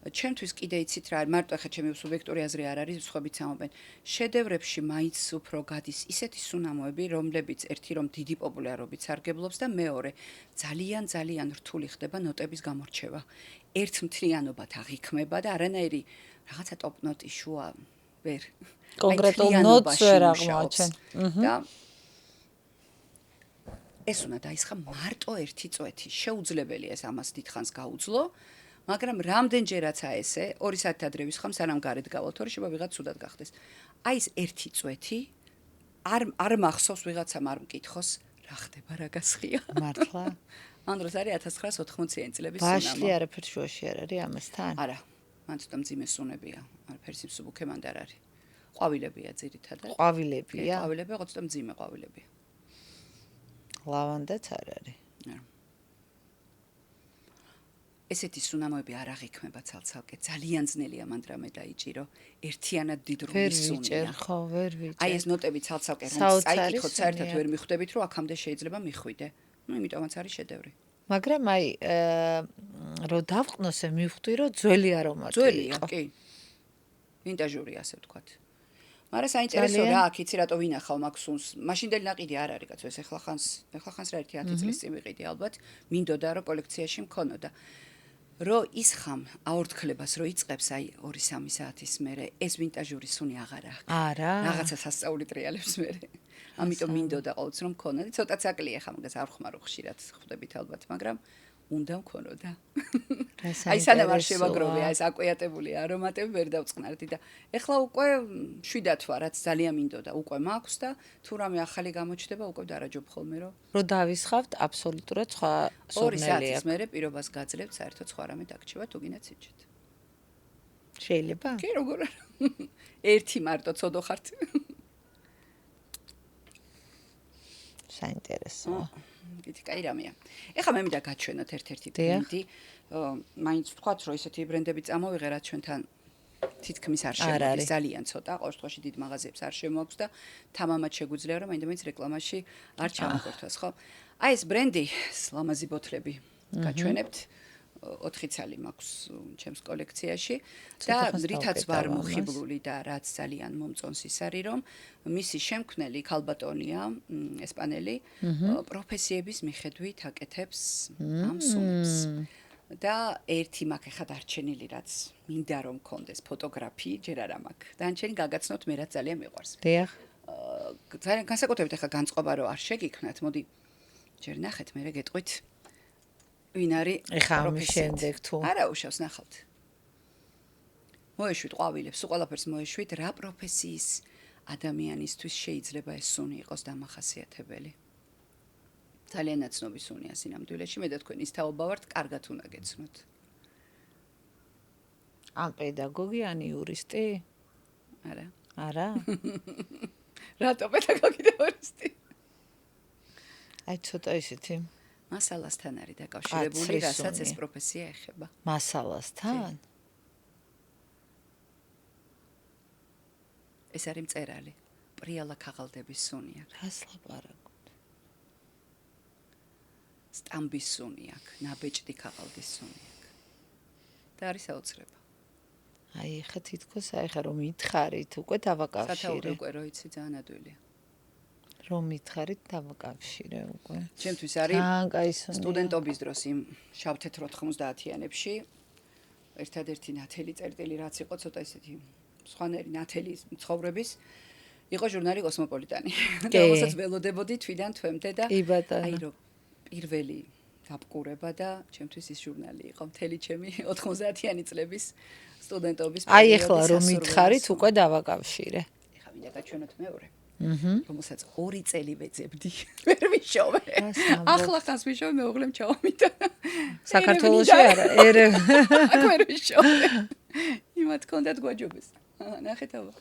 ჩემთვის კიდე იცით რა, მარტო ახლა ჩემი სუბიექტური აზრი არ არის, სხვაებიც ამობენ. შედევრებში მაინც უფრო გადის ისეთი სუნამოები, რომლებიც ერთი რომ დიდი პოპულარობით სარგებლობს და მეორე ძალიან რთული ხდება ნოტების გამორჩევა. ერთმთლიანობად აღიქმება და არანაირი რაღაცა ტოპ ნოტი შუა ვერ კონკრეტულ ნოტს ვერ აღმოაჩენ. და ეს უნდა დაისხა მარტო ერთი წვეთი. შეუძლებელია ეს ამას დიდხანს გაუძლო, მაგრამ რამდენჯერაცაა ესე, 2 საათი ადრე ვისხამ, სანამ გარეთ გავალთ, თორე შეიძლება ვიღაც ცუდად გახდეს. აი ეს ერთი წვეთი არ მახსოვს ვიღაცამ არ მკითხოს, რა ხდება, რა გასხია. მართლა? ამ დროს არის 1980-იანი წლების სუნამო. ბაშლი არაფერ შუაში არ არის ამასთან? არა, მან ცოტა მძიმე სუნებია, არაფერს იმსუბუქე მანდ არ არის. ყვავილებია ძირითადად. ყვავილებია? ყვავილები, ხო ცოტა მძიმე ყვავილებია. ლავანდაც არ არის. ესეთი სუნამოები არ აღიქმება ცალ-ცალკე. ძალიან ძნელია მანდ რამე დაიჭირო. ერთიანად დიდ რულის სუნია. ხო, ვერ ვიჭერ. აი ეს ნოტები ცალ-ცალკე რომ წაიკითხოთ, საერთოდ ვერ მიხვდებით, რომ აქამდე შეიძლება მიხვიდე. ნუ იმიტომაც არის შედევრი. მაგრამ აი რომ დავყნოსე, მივხვდი, რომ ძველი არომატი. ძველია, კი. ვინტაჟური ასე ვთქვათ. მაგრამ საინტერესო რა აქ იცი რატო ვინახავ მაგ სუნს. მაშინდელი ნაყიდი არ არის კაცო, ეს ეხლა ხანს რა ერთი 10 წლის წინ ვიყიდი ალბათ. მინდოდა რომ კოლექციაში მქონოდა. რომ ის ხამ აორთქლებას რო იწყებს აი 2-3 საათის მერე ეს ვინტაჟური სუნი აღარ აქვს. არა. რაღაცა სასწაული ტრიალებს მერე. ამიტომ მინდოდა ყოველთვის რომ მქონოდა, ცოტაც აკლია ხა მაგას არ ხმარო ხშირად ხვდებით ალბათ, მაგრამ უნდა მქონოდა. აი სანამ არ შევაგროვე ეს აკვიატებული არომატები ვერ დავწყნარდი და ეხლა უკვე 7 თვა რაც ძალიან მინდოდა უკვე მაქვს და თუ რამე ახალი გამოჩნდება უკვე დარაჯობ ხოლმე რომ დავისხავთ აბსოლუტურად სხვა 2 სურნელი საათის აქვს. მერე პირობას გაძლევთ საერთოდ სხვა რამე დაგჭირვა თუ გინდათ იჯეთ. შეიძლება? კი როგორ არა. ერთი მარტო ცოდო ხართ. საინტერესო. გითი კაი რამეა. ეხლა მე მინდა გაჩვენოთ ერთ-ერთი ბრენდი. მაინც ვთქვათ, რომ ესეთი ბრენდები წამოვიღე, რაც ჩვენთან თითქმის არ შემოდის, ძალიან ცოტა, ყოველ შემთხვევაში დიდ მაღაზიებს არ შემოაქვს და თამამად შეგვიძლია, რომ მაინც რეკლამაში არ ჩამოხორთვას, ხო? აი ეს ბრენდი, ლამაზი ბოთლები გაჩვენებთ. 4 ცალი მაქვს ჩემს კოლექციაში და რითაც ვარ მოხიბლული და რაც ძალიან მომწონს ის არის რომ მისი შემქმნელი ქალბატონია ესპანელი პროფესიების მიხედვით აკეთებს ამ სუნებს და ერთი მაქვს ახლა დარჩენილი რაც მინდა რომ მქონდეს ფოტოგრაფი ჯერ არა მაქვს დანჩენი გაგაცნოთ მე რაც ძალიან მიყვარს დიახ ძალიან განსაკუთრებით ახლა განწყობა რო არ შეგიქნათ მოდი ჯერ ნახეთ მე გეტყვით ვინ არის ეხა ამის შემდეგ თუ არა უშავს ნახავთ მოეშვით ყვავილებს უყალაფერს მოეშვით რა პროფესიის ადამიანისთვის შეიძლება ეს სუნი იყოს დამახასიათებელი ძალიან ნაცნობი სუნია სინამდვილეში მე და თქვენ ის თაობა ვართ კარგად უნდა გეცნოთ ან პედაგოგი ან იურისტი არა არა რატო პედაგოგი და იურისტი აი ცოტა ისეთი მასალასთან არის დაკავშირებული, რასაც ეს პროფესია ეხება. მასალასთან? ეს არის მწერალი. პრიალა ქაღალდების სუნი აქვს. რას ლაპარაკობთ? სტამბის სუნი აქვს, ნაბეჭდი ქაღალდის სუნი აქვს. და არის საოცრება. აი, ხა თითქოს ხა რომ მითხარით, უკვე დავაკავშირე. სათაური უკვე რო იცი ძალიან ადვილია. რომ მითხარით დავაკავშირე უკვე. ჩემთვის არის სტუდენტობის დროს იმ შავ-თეთრ 90-იანებში ერთადერთი ნათელი წერტილი რაც იყო ცოტა ისეთი სხვანაირი ნათელი ცხოვრების იყო ჟურნალი კოსმოპოლიტანი. და რომელსაც ველოდებოდი თვიდან თვემდე და აი რომ პირველი დაბკურება და ჩემთვის ის ჟურნალი იყო მთელი ჩემი 90-იანი წლების სტუდენტობის პერიოდი. აი ეხლა რომ მითხარით უკვე დავაკავშირე. ეხლა მინდა გაჩვენოთ მეორე. რომელსაც 2 წელი ვეძებდი. ვერ ვიშოვე. ახლა ხას ვიშოვე მეუღლემ ჩავამიტა. საქართველოში არა, ერევ. აქ ვერ ვიშოვე. იმათ კონდათ გვაჯობეს. ნახეთ აბა.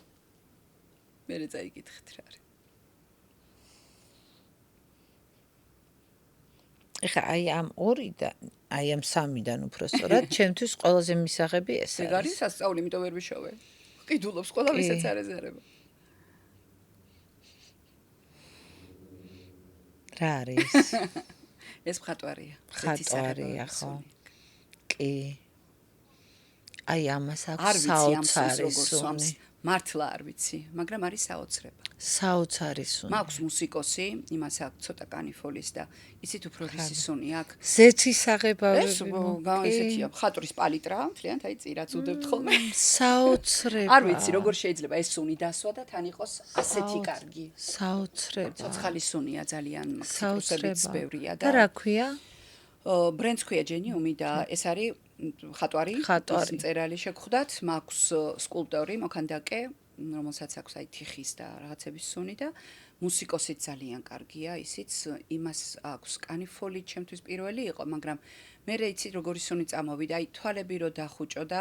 მერე წაიკითხეთ რა არის. ეხა აი ამ 2 და აი ამ 3-დან უფრო სწორად ჩემთვის ყველაზე მისაღები ეს არის. ეგ არის სასწაული, იმიტომ ვერ ვიშოვე. ყიდულობს ყველა ვისაც არ ეზარება. რა არის? ეს მხატვარია. მხატვარია ხო? კი. აი ამას აქვს საოცარი სუნი. მართლა არ ვიცი, მაგრამ არის საოცრება. საოცარი სუნი. მაქვს მუსიკოსი, იმას აქვს ცოტა კანიფოლის და იცით უფრო რისი სუნი აქვს. ზეთის აღებავები. ეს ესეთია, მხატვრის პალიტრა, მთლიანად აი წირაც უდებთ ხოლმე. საოცრება. არ ვიცი, როგორ შეიძლება ეს სუნი დასვა და თან იყოს ასეთი კარგი. საოცრება. ცოცხალი სუნია ძალიან, ციტრუსებიც ბევრია და რა ქვია? ბრენდს ქვია ჯენიუმი და ეს არის მხატვარი, მწერალი შეგხვდათ, მაქვს სკულპტორი, მოქანდაკე, რომელსაც აქვს აი თიხის და რაღაცების სუნი და მუსიკოსიც ძალიან კარგია, ისიც იმას აქვს კანიფოლი ჩემთვის პირველი იყო, მაგრამ მე იცით როგორი სუნი წამოვიდა, აი თვალები რო დახუჭო და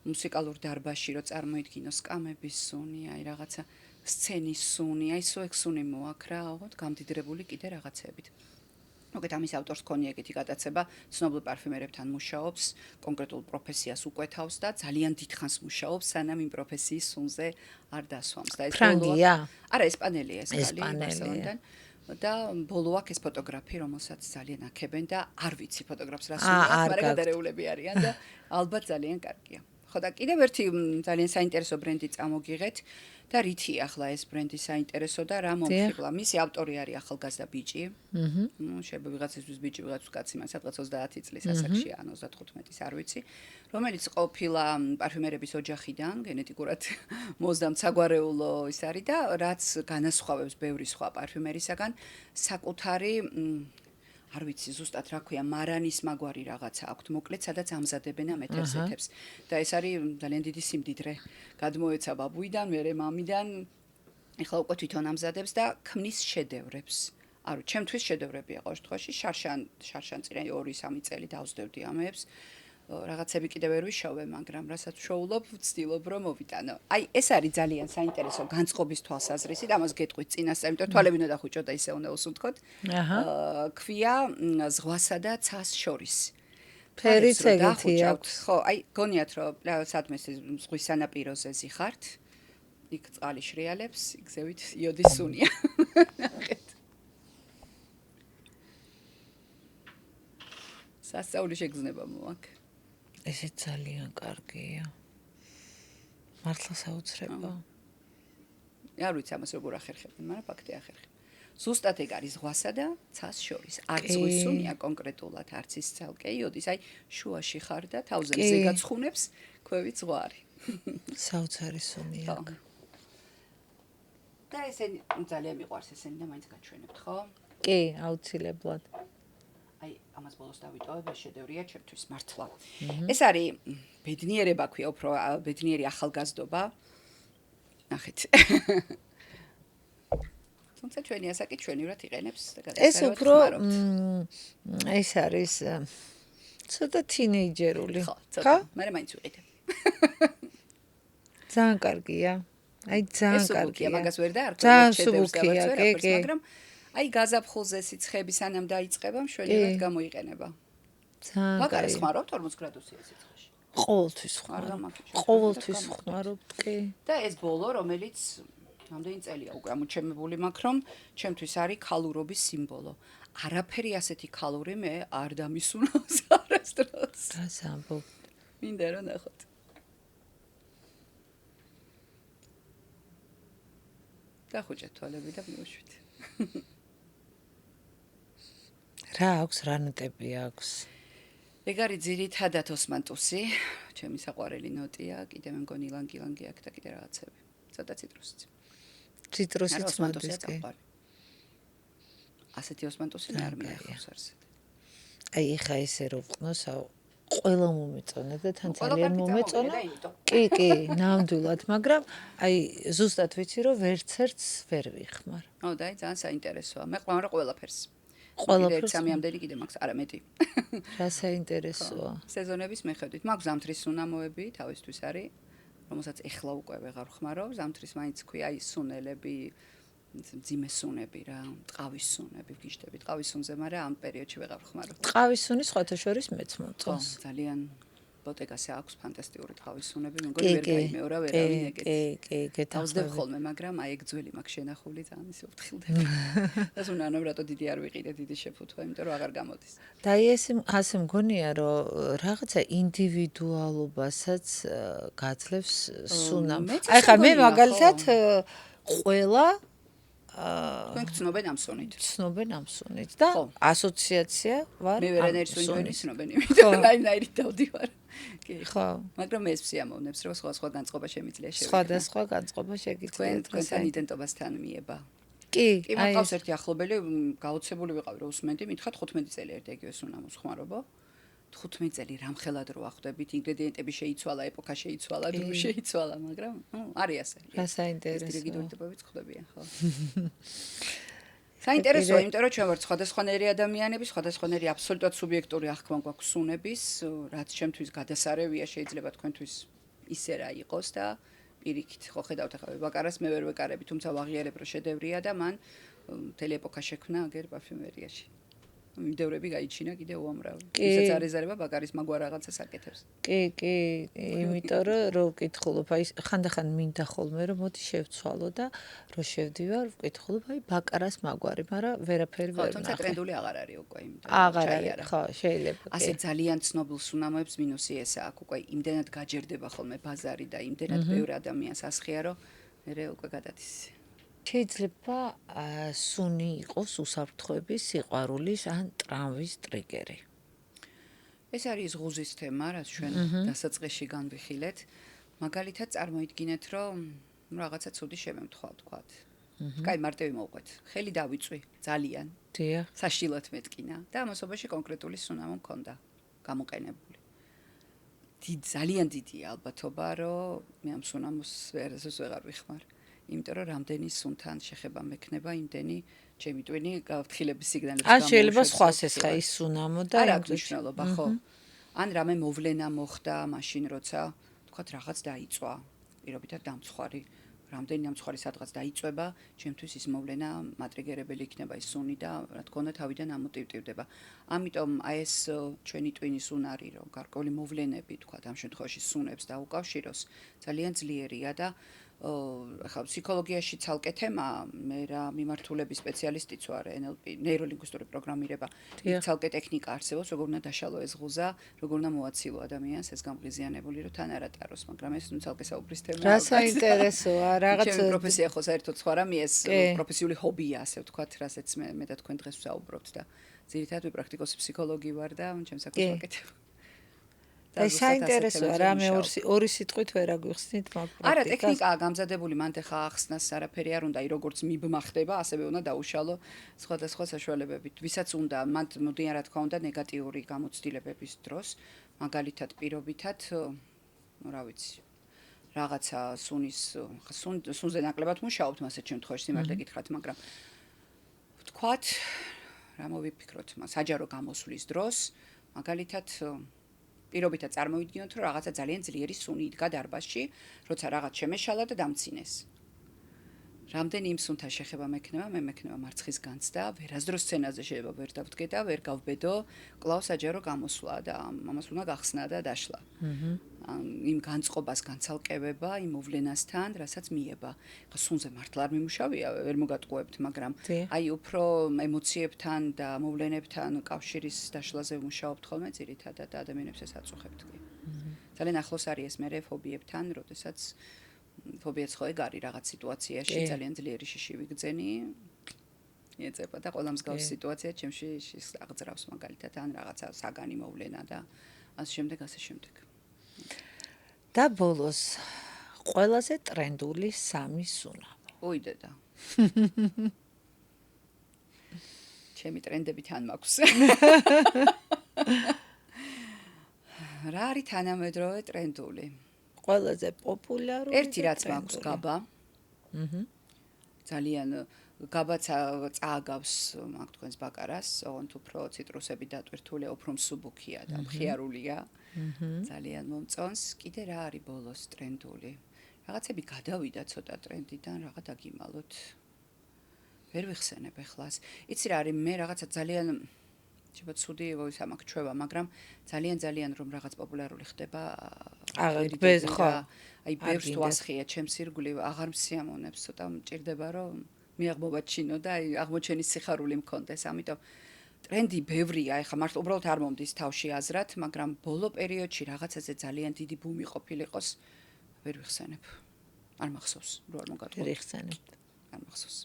მუსიკალურ დარბაზში რო წარმოიდგინო სკამების სუნი, აი რაღაცა სცენის სუნი, აი სოექ სუნი მოაქვს რა, ოღონდ გამდიდრებული კიდე რაღაცებით. მოგეთ ამის ავტორს ქონია ეგეთი გადაცება, ცნობილ პარფიუმერებთან მუშაობს, კონკრეტულ პროფესიას უკვეთავს და ძალიან დიდხანს მუშაობს, სანამ იმ პროფესიის სუნზე არ დასვამს და ეს ფრანგია? არა, ესპანელია ეს კალი, და ბოლო აქვს ეს ფოტოგრაფი, რომელსაც ძალიან აქებენ და არ ვიცი ფოტოგრაფს რა სუნია, მაგრამ გადარეულები არიან და ალბათ ძალიან კარგია. ხო და კიდევ ერთი ძალიან საინტერესო ბრენდი წამოგიღეთ. და რითი ახლა ეს ბრენდი საინტერესო და რა მომხიბლა. მისი ავტორი არის ახალგაზრდა ბიჭი. შეიძლება ვიღაცისთვის ბიჭი, ვიღაცას კაცი, მას სადღაც 30 წლის ასაკშია, ან 35-ის, არ ვიცი, რომელიც ყოფილა პარფიუმერების ოჯახიდან, გენეტიკურად მოსდამ საგვარეულო ის არის და რაც განასხვავებს ბევრი სხვა პარფიუმერისაგან, საკუთარი არ ვიცი ზუსტად რა ქვია, მარანის მაგვარი რაღაცა აქვთ, მოკლედ, სადაც ამზადებენ ამ ეთერზეთებს. და ეს არის ძალიან დიდი სიმდიდრე. გადმოეცა ბაბუიდან, მერე მამიდან, ეხლა უკვე თვითონ ამზადებს და ქმნის შედევრებს. არ ვიცი, ჩემთვის შედევრებია ყოველ შემთხვევაში, შარშანწირე 2-3 წელი დავსდევდი ამებს. რაღაცები კიდევ ვერ ვიშოვე, მაგრამ რასაც ვშოულობ, ვცდილობ რომ მოვიტანო. აი, ეს არის ძალიან საინტერესო განწყობის თვალსაზრისით, ამას გეტყვით წინასწარ, იმიტომ რომ თვალები უნდა დახუჭო და ისე უნდა უსუნთქოთ. ქვია ზღვასა და ცას შორის. ფერიც ეგეთი აქვს. ხო, აი, გონიათ რომ სადმე ზღვის სანაპიროზე ზიხართ, იქ წყალი შრიალებს, იგზევით იოდის სუნია. სასწაული შეგრძნება მოაქვს. ესე ძალიან კარგია. მართლა საოცრება. არ ვიცი ამას როგორ ახერხებენ, მაგრამ ფაქტია ახერხებენ. ზუსტად ეგ არის ზღვასა და ცას შორის. არც ზღვის სუნია კონკრეტულად, არც ის ცალკე იოდის, აი შუაში ხარ და თავზე მზე გაცხუნებს, ქვევით ზღვა არის. საოცარი სუნია. და ესენი ძალიან მიყვარს ესენი და მაინც გაჩვენებთ, ხო? კი, აუცილებლად. აი, ამას ბოლოს დავიტოვებ, ეს შედევრია ჩემთვის მართლა. ეს არის ბედნიერება ქვია, უფრო ბედნიერი ახალგაზრდობა. ნახეთ. თუმცა ჩვენი ასაკი ჩვენივრად იყენებს და გადასარევად. ეს უფრო ეს არის ცოტა თინეიჯერული. ხო, ცოტა. მაგრამ მაინც ვიყიდებ. ძალიან კარგია. აი, ძალიან კარგია. ეს უკია, მაგას ვერ დაარქვენ. ძალიან სუბუქია, კი. მაგრამ აი გაზაფხულზე სიცხეები სანამ დაიწყება, მშვენივრად გამოიყენება. ძალიან კარგი. მაგარი ხმარობთ 40 გრადუსია სიცხეში. ყოველთვის ხმარობ. ყოველთვის ხმარობ, კი. და ეს ბოლო, რომელიც რამდენი წელია უკვე ამოჩემებული მაქვს, რომ ჩემთვის არის ქალურობის სიმბოლო. არაფერი ასეთი ქალური მე არ დამისუნავს არასდროს. რას ამბობ? მინდა რომ ნახოთ. დახუჭეთ თვალები და მივუშვით. რა აქვს, რა ნოტები აქვს? ეგ არის ძირითადად ოსმანტუსი, ჩემი საყვარელი ნოტია, კიდე მე მგონი ლანგი აქვს და კიდე რაღაცები. ცოტა ციტრუსიც. ციტრუსიც მოდის, კი. ასეთი ოსმანტუსი მე არ მიახავს არსად. აი, ეხა ესე რო ვყნოს, ყველა მომეწონა და თან ძალიან მომეწონა. კი, ნამდვილად, მაგრამ აი ზუსტად ვიცი რომ ვერცერთს ვერ ვიხმარ. და აი ძალიან საინტერესოა. მე ყმარ ყველაფერს. ყველაფერს. სამი ამდენი კიდე მაქვს, არა მეტი. რა საინტერესოა. სეზონების მიხედვით მაქვს ზამთრის სუნამოები, თავისთვის არის, რომელსაც ეხლა უკვე ვეღარ ვხმარო. ზამთრის მაინც ქვია აი სუნელები, ძიმე სუნები რა, ტყავის სუნები, ვგიშდები ტყავის სუნზე, მაგრამ ამ პერიოდში ვეღარ ვხმარო. ტყავის სუნი სხვათა შორის მეც მომწონს. ძალიან ბოტეგასე აქვს ფანტასტიკური ტყავის სუნები, მე მგონი ვერ გაიმეორა ვერავინ ეგეთ. კი, გეთახმები ხოლმე, მაგრამ აი ეგ ძველი მაქვს შენახული, ძალიან ისე ვფრთხილდები. და სუნანომ რატო დიდი არ ვიყიდე, დიდი შეფუთვა, იმიტომ რომ აღარ გამოდის. და აი ეს ასე მგონია რომ რაღაცა ინდივიდუალობასაც გაძლევს სუნამ. აი ხა მე მაგალითად ყველა თქვენ გცნობენ ამ სუნით. ცნობენ ამ სუნით და ასოციაცია ვარ. მე ვერანაირ სუნით ცნობენ, იმიტომ რომ აინაირით დავდივარ. კი. ხო. მაგრამ ეს სიამოვნებს, რომ სხვა განწყობა შემიძლია შევიქნა. სხვადასხვა განწყობა შეგიძლია თქვენთან იდენტობასთან მიება. კი, აი მყავს ერთი ახლობელი, გაოცებული ვიყავი რომ უსმენდი, მითხრათ 15 წელი ერთ ეგრე სუნამოს ხმარობო. 15 წელი რამხელად რო ახვდებით, ინგრედიენტები შეიცვალა, ეპოქა შეიცვალა, დრო შეიცვალა, მაგრამ არის ასე. რა საინტერესოა. რეგიდორდებიც ხდებიან, ხო? საინტერესოა, იმიტომ რომ ჩვენ ვართ სხვადასხვანაირი ადამიანები, სხვადასხვანაირი აბსოლუტურად სუბიექტური აღქმა გვაქვს სუნების, რაც ჩემთვის გადასარევია, შეიძლება თქვენთვის ისე რა იყოს და პირიქით, ხო ხედავთ ახლა ვაკარას მე ვერ ვეკარები, თუმცა ვაღიარებ რომ შედევრია და მან მთელი ეპოქა შექმნა აგერ პარფიუმერიაში. მიდევრები გაიჩინა კიდე უამრავი. ისაც არეზერვა ბაკარის მაგარ რაღაცას აკეთებს. კი, იმიტომ რომ ვკითხულობ, აი ხანდახან მინდა ხოლმე რომ მოდი შევცვალო და რო შევდივარ, ვკითხულობ აი ბაკარას მაგვარი, მაგრამ ვერაფერი ვერ ნახე. თუმცა ტრენდული აღარ არის უკვე იმიტომ. აღარ არის, ხო, შეიძლება. ასე ძალიან ცნობილ სუნამოებს მინუსი ესა აქვს უკვე იმდენად გაჯერდება ხოლმე ბაზარი და იმდენად ბევრი ადამიანს ასხია რომ მერე უკვე გადადის. შეიძლება სუნი იყოს უსაფრთხოების, სიყვარულის ან ტრამვის ტრიგერი. ეს არის ღუზის თემა, რაც ჩვენ დასაწყისში განვიხილეთ. მაგალითად წარმოიდგინეთ, რომ რაღაცა ცუდი შემემთხვა, თქვათ. კაი, მარტივი მოვყვეთ. ხელი დავიწვი, ძალიან. დიახ. საშილად მეტკინა და ამასობაში კონკრეტული სუნამო მქონდა გამოყენებული. ძალიან დიდია ალბათობა, რომ მე ამ სუნამოს ვეღარ ვიხმარ. იმიტომ რომ რამდენი სუნთან შეხება მექნება, იმდენი ჩემი ტვინი გავფრთხილების სიგნალებს ან შეიძლება სხვას ესხა ის სუნამო და არ აქვს მნიშვნელობა, ხო? ან რამე მოვლენა მოხდა მაშინ, როცა თქვათ რაღაც დაიწვა, პირობითად დამცხვარი, რამდენი დამცხვარი სადღაც დაიწვება, ჩემთვის ის მოვლენა მატრიგერებელი იქნება ის სუნი და რა თქმა უნდა თავიდან ამოტივტივდება. ამიტომ აი ეს ჩვენი ტვინის უნარი, რომ გარკვეული მოვლენები, თქვათ ამ შემთხვევაში სუნებს დაუკავშიროს, ძალიან ძლიერია და ახლა ფსიქოლოგიაში ცალკე თემა, მე რა მიმართულების სპეციალისტიც ვარ, NLP, ნეიროლინგვისტური პროგრამირება, ცალკე ტექნიკა არსებობს, როგორ უნდა დაშალო ეს ღუზა, როგორ უნდა მოაცილო ადამიანს ეს გამღიზიანებული, რომ თან არ ატაროს, მაგრამ ეს ცალკე საუბრის თემაა. რა საინტერესოა, რაღაც ჩემი პროფესია ხო საერთოდ სხვა რამე ეს პროფესიული ჰობია, ასე ვთქვათ, რასაც მე და თქვენ დღეს ვსაუბრობთ და ძირითადად პრაქტიკოსი ფსიქოლოგი ვარ და ჩემ საქმეს ვაკეთებ. და საინტერესოა, რამე ორი სიტყვით ვერ აგვიხსნით მაგ პრაქტიკას. არა, ტექნიკაა გამზადებული, მან ხა ახსნას არაფერი არ უნდა, როგორც მიბმა ხდება, ასევე უნდა დაუშალო სხვადასხვა საშუალებებით. ვისაც უნდა, მან მოდიან რა თქმა უნდა ნეგატიური გამოცდილებების დროს, მაგალითად პირობითად, რა ვიცი, რაღაცა სუნზე ნაკლებად მუშაობთ მასეთ შემთხვევაში, სიმართლე გითხრათ, მაგრამ ვთქვათ, რა მოვიფიქროთ, საჯარო გამოსვლის დროს, მაგალითად პირობითად წარმოიდგინოთ, რომ რაღაცა ძალიან ძლიერი სუნი იდგა დარბაზში, როცა რაღაც შემეშალა და დამცინეს. რამდენი იმ სუნთან შეხება მექნება, მე მექნება მარცხის განცდა, ვერასდროს სცენაზე შეიძლება ვერ დავდგე და ვერ გავბედო, კлау საჯარო გამოსვლა და ამას უნდა გახსნა და დაშლა. იმ განწყობას განცალკევება, იმ მოვლენასთან, რასაც მიება. ხა სუნზე მართლა არ მიმუშავია, ვერ მოგატყუებთ, მაგრამ აი უფრო ემოციებთან და მოვლენებთან კავშირის დაშლაზე ვმუშაობთ ხოლმე ძირითადად და ადამიანებს ეს აწუხებთ კი. ძალიან ახლოს არის ეს მერე ფობიებთან, როდესაც ფობიაც ხო ეგ არის რაღაც სიტუაციაში ძალიან ძლიერი შიში ვიგძენი. ეწება და ყველა მსგავს სიტუაცია ჩემში აღძრავს მაგალითად ან რაღაცა საგანი მოვლენა და ასე შემდეგ. და ბოლოს ყველაზე ტრენდული სამი სუნამო. ოი დედა. ჩემი ტრენდები თან მაქვს. რა არის თანამედროვე ტრენდული? ყველაზე პოპულარული ერთი რაც მაქვს გაბა. ძალიან გაბაც წააგავს მაგ თქვენს ბაკარას, ოღონდ უფრო ციტრუსები დატვირთული, უფრო მსუბუქია და მხიარულია. ძალიან მომწონს. კიდე რა არის ბოლოს ტრენდული? რაღაცები გადავიდა ცოტა ტრენდიდან, რაღაც დაგიმალოთ. ვერ ვიხსენებ ეხლას. იცი რა არის, მე რაღაცა ძალიან შეიძლება ცუდი ვოისა მაქვს ჩვევა, მაგრამ ძალიან რომ რაღაც პოპულარული ხდება. აი ბევრს თუ ასხია ჩემს ირგვლივ, აღარ მსიამოვნებს, ცოტა მჭირდება რომ მიაღმოვაჩინო და აი აღმოჩენის სიხარული მქონდეს. ამიტომ ტრენდი ბევრია, ეხლა მართლა უბრალოდ არ მომდის თავში აზრად, მაგრამ ბოლო პერიოდში რაღაცაზე ძალიან დიდი ბუმი ყოფილიყოს, ვერ ვიხსენებ. არ მახსოვს, რო არ მოგატყუებთ. ვერ იხსენებთ. არ მახსოვს.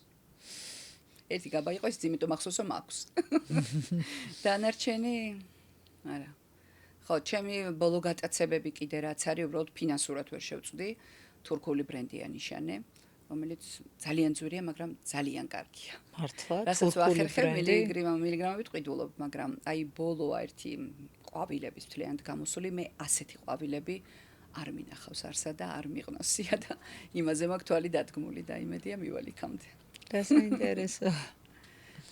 ერთი გაბა იყო ის, იმიტომ მახსოვს რომ აქვს. დანარჩენი არა. ხო, ჩემი ბოლო გატაცებები კიდე რაც არის, უბრალოდ ფინანსურად ვერ შევწვდი, თურქული ბრენდია ნიშანე, რომელიც ძალიან ძვირია, მაგრამ ძალიან კარგია. მართლა, რასაც ვახერხებ მილიგრამებით ყიდულობ, მაგრამ აი ბოლოა ერთი ყვავილების მთლიანად გამოსული, მე ასეთი ყვავილები არ მინახავს არსა და არ მიყნოსია და იმაზე მაქვს თვალი დადგმული და იმედია მივალ იქამდე. რა საინტერესო.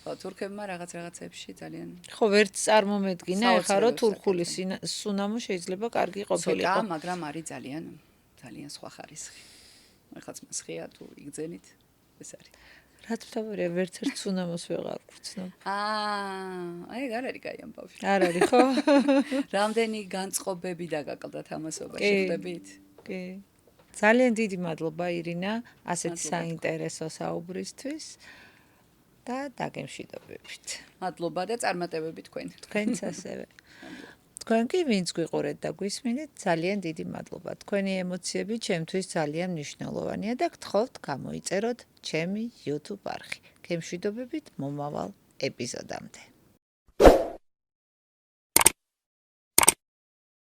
ხო, თურქებმა რაღაცებში ძალიან ხო, ვერც წარმომედგინა, ეხლა რომ თურქული სუნამო შეიძლება კარგი ყოფილიყო, მაგრამ არის ძალიან სხვა ხარისხი. ეხლაც მასხია თუ იგძენით, ეს არის. რა თქმა ვერც ერთ სუნამოს ვეღარ ვგრძნობ. აი ეგ არ არის კაი ამბავი. არ არის, ხო? რამდენი განწყობები დაგაკლდათ ამასობაში ხდებით? კი. ძალიან დიდი მადლობა ირინა, ასეთ საინტერესო საუბრისთვის და დაგემშვიდობებით. მადლობა და წარმატებები თქვენ. თქვენც ასევე. თქვენ კი ვინც გვიყურეთ და გვისმინეთ, ძალიან დიდი მადლობა. თქვენი ემოციები ჩემთვის ძალიან მნიშვნელოვანია და გთხოვთ გამოიწეროთ ჩემი YouTube არხი. გემშვიდობებით მომავალ ეპიზოდამდე.